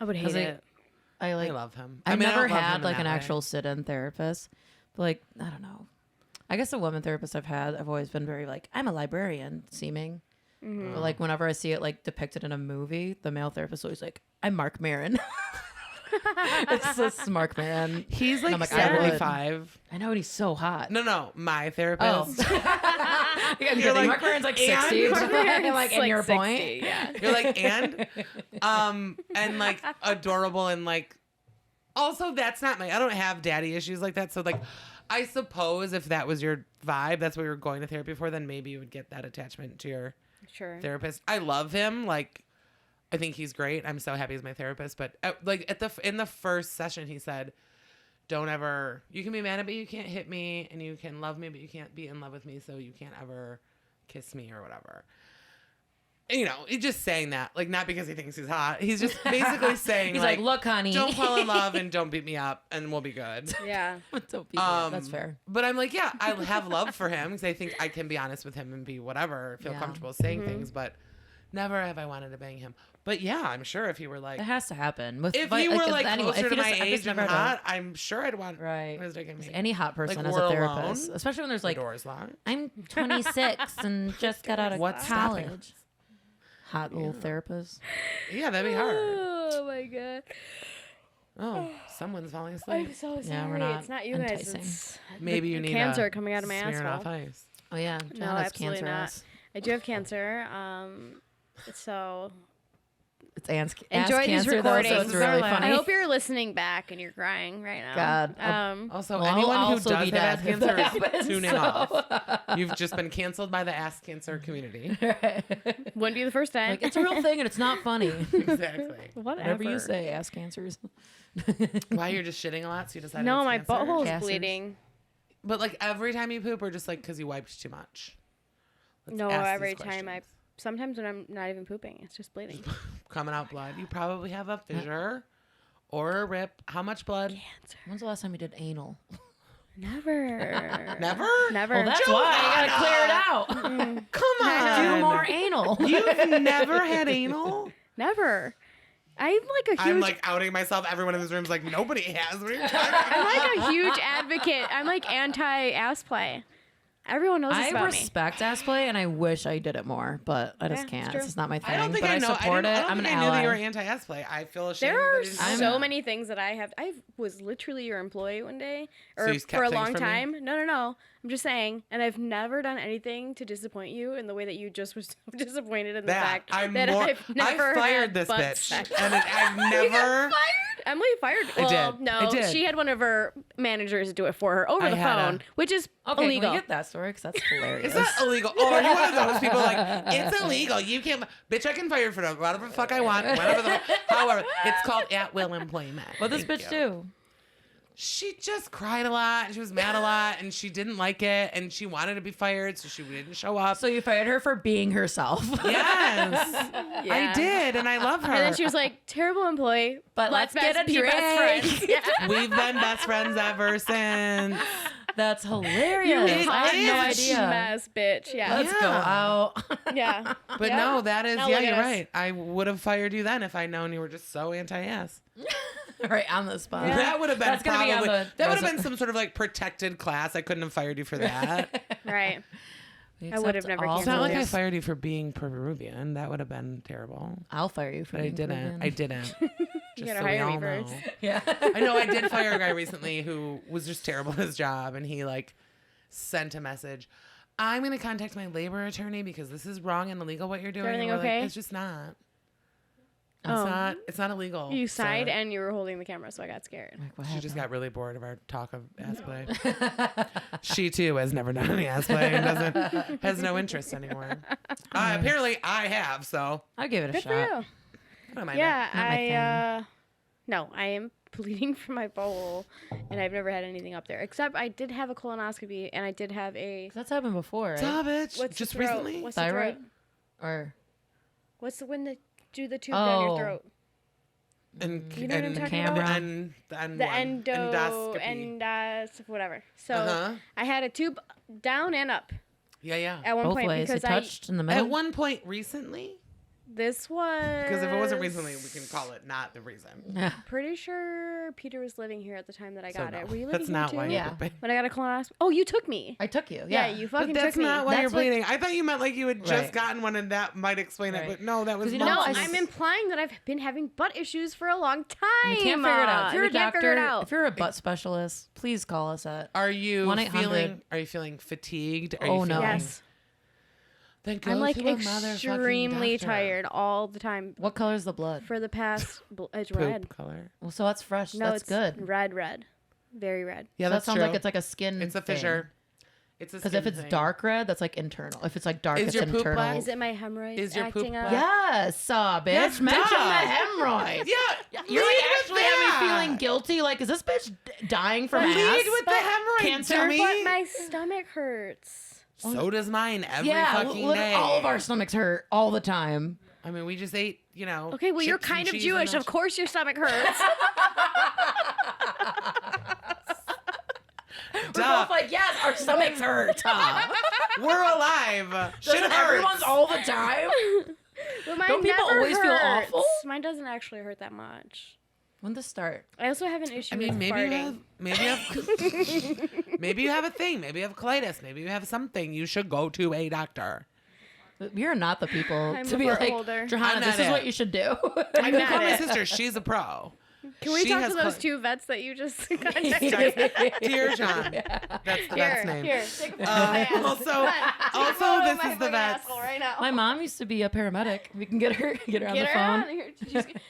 I would hate Because it. I like. I love him. I've I mean, I never don't love him had in like an that way. actual sit-in therapist, but like I don't know. I guess the woman therapist I've had, I've always been very like I'm a librarian seeming. Mm-hmm. But like whenever I see it like depicted in a movie, the male therapist is always like I'm Mark Maron. It's just Mark Maron. He's like, I'm like, I would. 75. I know, and he's so hot. No, my Oh, therapist. I'm You're kidding. like, Mark Maron's like and 60. Mark I'm like, in your 60, point. Yeah. You're like, and like adorable and like, also that's not I don't have daddy issues like that. So like, I suppose if that was your vibe, that's what you're going to therapy for, then maybe you would get that attachment to your Sure. therapist. I love him. Like, I think he's great. I'm so happy he's my therapist. But in the first session, he said, "Don't ever. You can be mad at me, you can't hit me, and you can love me, but you can't be in love with me. So you can't ever kiss me or whatever." You know, he's just saying that, like, not because he thinks he's hot. He's just basically saying, He's like, look, honey. don't fall in love and don't beat me up, and we'll be good. Yeah. Don't be weird. That's fair. But I'm like, yeah, I have love for him because I think I can be honest with him and be whatever, feel Yeah. comfortable saying things, but never have I wanted to bang him. But yeah, I'm sure if he were like, It has to happen. With, if he were like anyone, closer if to he my just- I've age just and never had hot, I'm sure I'd want Right. his dick in me. any hot person Like, as we're a therapist, alone. especially when there's The like, door's locked. I'm 26 and just got out of What's stopping college. Hot little therapist. Yeah, that'd be hard. Oh my god. Oh, someone's falling I'm asleep. so sorry. Yeah, we're not it's not you enticing. guys. It's Maybe the you need cancer a coming out of my Smirnoff asshole. Ice. Oh yeah, No, Johanna's absolutely cancer not. ass. I do have cancer. So It's ass enjoy these cancer though, so recordings. it's really I funny. I hope you're listening back and you're crying right now. God. Also, Well, I'll anyone who also does be have ass dead if cancer that is happens, tuning so. off. You've just been canceled by the ass cancer community. Wouldn't be the first time. Like it's a real thing and it's not funny. Exactly. Whatever. Whatever you say, ass cancers. Why, you're just shitting a lot, so you decided No, it's my cancer? butthole's Cancers. bleeding. But like every time you poop, or just like because you wiped too much? Let's No, ask every these time questions. sometimes when I'm not even pooping, it's just bleeding. Coming out blood. You probably have a fissure or a rip. How much blood? When's the last time you did anal? Never. Never? Never. Well, that's why I gotta clear it out. Come on. Do more anal. You've never had anal? Never. I'm like a huge. I'm like outing myself. Everyone in this room's like, nobody has. What are you talking about? I'm like a huge advocate. I'm like anti ass play. Everyone knows this I about me. respect ass play, and I wish I did it more, but I just Yeah, can't. it's true. It's just not my thing. I don't think but I know. support it. I don't I'm an think I knew that you were ally. anti-ass play. I feel ashamed. There are that I didn't so know. many things that I have. I was literally your employee one day, or you just kept for a things long from me? time. No. I'm just saying, and I've never done anything to disappoint you in the way that you just was so disappointed in the fact I'm that more. I've never I fired had this butt bitch, sex. and I've You got never. fired? Emily fired. I Well, did. no, I did. she had one of her managers do it for her over I the had phone, which is Okay, illegal. can we get that story? Because that's hilarious. It's not illegal. Oh, are you one of those people like it's illegal? You can't. Bitch, I can fire for whatever the fuck I want. Whatever the. However, it's called at will employment. What this Thank bitch you. do? She just cried a lot. And she was mad a lot, and she didn't like it, and she wanted to be fired, so she didn't show up. So you fired her for being herself. Yes, Yeah. I did, and I love her. And then she was like, "Terrible employee, But let's get a be drink." best friends." Yeah. We've been best friends ever since. That's hilarious. It I had no is. idea. Mess, bitch. Yeah. Let's go Yeah. out. Yeah. But Yeah. no, that is Now yeah, look at you're us. right. I would have fired you then if I'd known you were just so anti-ass. Right on the spot. Yeah. That would have been That's gonna be on probably the that would have resume. been some sort of like protected class. I couldn't have fired you for that. Right. We I would have accept never all It's not like I rules. fired you for being Peruvian. That would have been terrible. I'll fire you for But I being didn't. Peruvian. I didn't. You Just gotta so we hire me all know. first. Yeah. I know I did fire a guy recently who was just terrible at his job, and he like sent a message. I'm gonna contact my labor attorney because this is wrong and illegal what you're doing. everything And we're okay? Like, it's just not. It's Oh. not. It's not illegal. You sir." sighed and you were holding the camera, so I got scared. Like, what She just happened? got really bored of our talk of ass play. She too has never done any ass play and has no interest anymore. Apparently, I have. So I'll give it a Good shot. for you. I don't mind Yeah, Not my thing. no, I am bleeding from my bowel, and I've never had anything up there. Except I did have a colonoscopy, and I did have a That's happened before, right? Stop it. what's Just the throat? recently. What's the Thyroid? throat? Or What's the when they do the tube down Oh. your throat? And You know what I'm talking Camera. about? and The endoscopy. whatever. So Uh-huh. I had a tube down and up Yeah. at one both point ways. It because touched in the middle. At one point recently, this was because if it wasn't recently, we can call it not the reason. Yeah. pretty sure Peter was living here at the time that I So got no, it. Were you living that's here not too? why you Yeah. would be. When I got a colonoscopy. Oh, you took me. I took you. Yeah, Yeah. you But fucking that's took me. not why you're That's what- bleeding. I thought you meant like you had just Right. gotten one, and that might explain it. Right. But no, that was 'Cause you know, No, months. I'm implying that I've been having butt issues for a long time. You can't figure it out. If you're a and we can't figure doctor, it out. if you're a butt specialist, please call us at. Are you 1-800. feeling? Are you feeling fatigued? Are Oh, you no. feeling, Yes. Then go I'm like to a motherfucking extremely doctor. tired all the time. What color's the blood? For the past, it's Poop red. color. Well, so that's fresh. No, that's it's good. red, very red. Yeah, So that that's sounds true. like it's like a skin. It's a fissure. It's a Because if skin it's thing. dark red, that's like internal. If it's like dark, Is it's your poop internal. black? Is it my hemorrhoids Is your poop acting up? black? Yes, bitch. Yes, Mention duh. the hemorrhoids. Yeah, You're lead like with actually have me that. feeling guilty. Like, is this bitch dying from Lead ass? with the hemorrhoid, Cancer? dummy. But my stomach hurts. So does mine every yeah, fucking day. all of our stomachs hurt all the time. I mean, we just ate, Okay, well, you're chips and kind of cheese Jewish. and Of course your stomach hurts. We're Duh. both like, yes, our stomachs hurt. We're alive. Shit Doesn't hurts. everyone's all the time? But mine Don't people never always feel hurts. awful? Mine doesn't actually hurt that much. When to start? I also have an issue I mean, with maybe farting. maybe you have a thing. Maybe you have colitis. Maybe you have something. You should go to a doctor. You're not the people I'm to a be fart like, holder. Johanna, I'm this not is it. what you should do. I mean, not call my it. sister. She's a pro. Can we She talk has to those coli- two vets that you just contacted? Dear John. That's the vet's name. Here. Take a photo Also, of this my is the fucking vet's. asshole right now. My mom used to be a paramedic. We can get her on Get the her phone. out of here.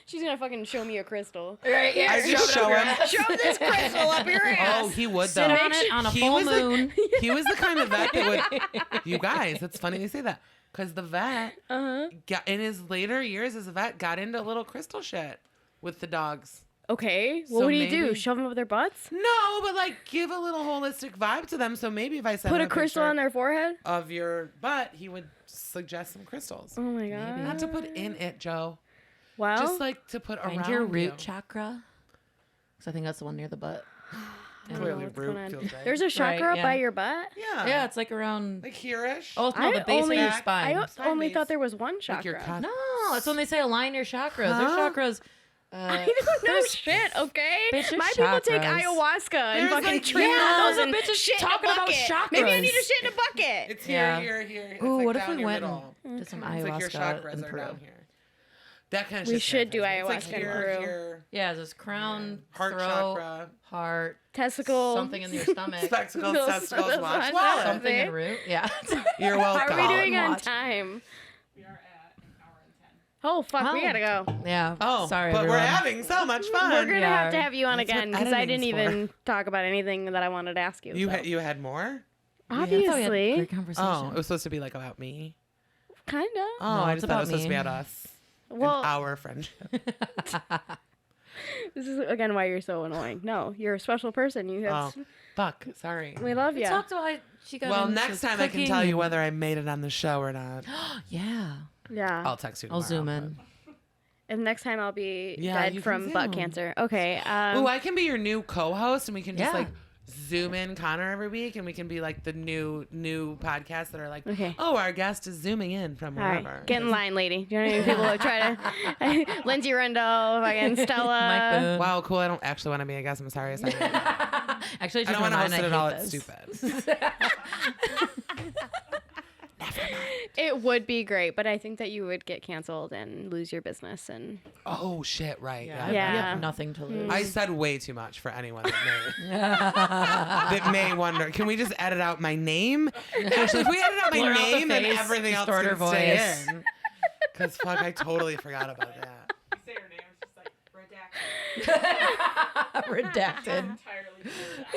She's gonna fucking show me a crystal. Right here. I just show him. Show this crystal up your ass. Oh, he would Sit though. on it on a He full was the- moon. He was the kind of vet that would. You guys, it's funny you say that because the vet got in his later years as a vet got into a little crystal shit with the dogs. Okay. So Well, what do you do? maybe- Shove them up their butts? No, but like give a little holistic vibe to them. So maybe if I send Put him a crystal picture on their forehead? of your butt, he would suggest some crystals. Oh my god. Not to put in it, Joe. Well, Just like to put Find around your root you. chakra. Because I think that's the one near the butt. I don't know Clearly, what's root going on. feels right. There's a chakra up yeah. by your butt? Yeah. Yeah, it's like around. Like here-ish. Oh, no, I the base of only- your I spine. I only base. thought there was one Like your chakra. cut. No, it's when they say align your chakras. Huh? Their chakras I don't know shit, okay? bitch, My people take chakras. ayahuasca and There's, fucking like, drink yeah, those those and bitches shit in a talking about bucket. chakras. Maybe I need to shit in a bucket. It's here, Yeah. here. It's Ooh, like what if down we your went middle. to some It's like your ayahuasca chakras in are Peru? down here. That kind of We shit should do terrifies me. It's like ayahuasca in here, Peru. here, Yeah, this crown, heart throat, chakra, heart, Testicle. something in your stomach, spectacles, Those- testicles, those watch, ones. wallet. something in root. Yeah. You're How welcome. are we doing on Watch. time? We are at an hour and 10. Oh, fuck, we Oh. gotta go. Yeah. Oh, sorry, but everyone. we're having so much fun. We're gonna Yeah. have to have you on That's what again because I didn't editing's even talk about anything that I wanted to ask you. You so. you had more? I thought we had Obviously, great conversation. Oh, it was supposed to be like about me. kinda. Oh, No, I it's just thought it was about supposed to me. be about us. Well, And our friendship. this is again why you're so annoying. No, you're a special person. You have. Oh, fuck. Sorry. We love We you. talked about how she got Well, into next time I can cooking tell you and- whether I made it on the show or not. Yeah. Yeah. I'll text you. I'll Tomorrow, zoom in. And next time I'll be Yeah, you dead can from butt zoom. cancer. Okay. Ooh, I can be your new co-host, and we can just Yeah. like zoom in Connor every week, and we can be like the new podcasts that are like, Okay. oh, our guest is zooming in from all wherever. right. Get in line, lady. Do you know how many people who try to? Lindsay Rendell, fucking Stella. Mike Boone. Wow, cool. I don't actually want to be a guest. I'm sorry. I Actually, don't just want to host I it at hate all. this. It's stupid. It would be great, but I think that you would get canceled and lose your business. And Oh shit! Right. Yeah. Yeah. We Yeah. have nothing to lose. I said way too much for anyone that may wonder. Can we just edit out my name? Actually, if we edit out my Blur out the name, then face, everything else distort can her stay voice. in. Because fuck, I totally forgot about that. You say her name, it's just like redacted. Redacted. Entirely blurred out. I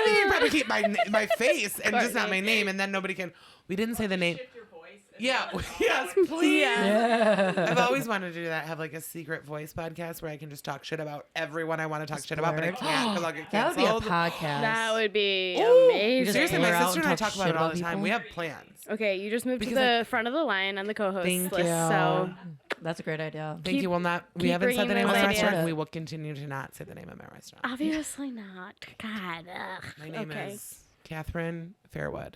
think you can probably keep my face and just not Courtney. my name, and then nobody can. We didn't say the name. Shift your voice. And Yeah. then it's all Yes, like- please. Yeah. I've always wanted to do that. Have like a secret voice podcast where I can just talk shit about everyone I want to talk shit about, but I blurred. can't because I'll get That would be a canceled. podcast. That would be Ooh, amazing. seriously, my blur out sister and I and talk talk about shit it all about the time. people? We have plans. Okay, you just moved to Because the front of the line on the co-host Thank list. you. So That's a great idea. Thank you. Will not. We keep haven't said the bringing name of those the ideas. restaurant. We will continue to not say the name of my restaurant. obviously not. God. Ugh. My name okay. is Catherine Fairwood.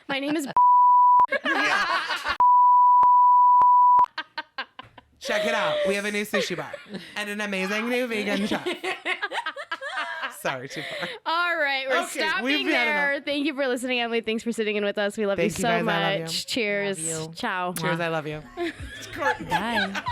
My name is. Check it out. We have a new sushi bar and an amazing new vegan chef. Sorry, too far. All right, we're Okay, stopping we've had there. enough. Thank you for listening, Emily. Thanks for sitting in with us. We love Thank you you so guys. I love you. much. Cheers. Love you. Ciao. Cheers. I love you. Bye.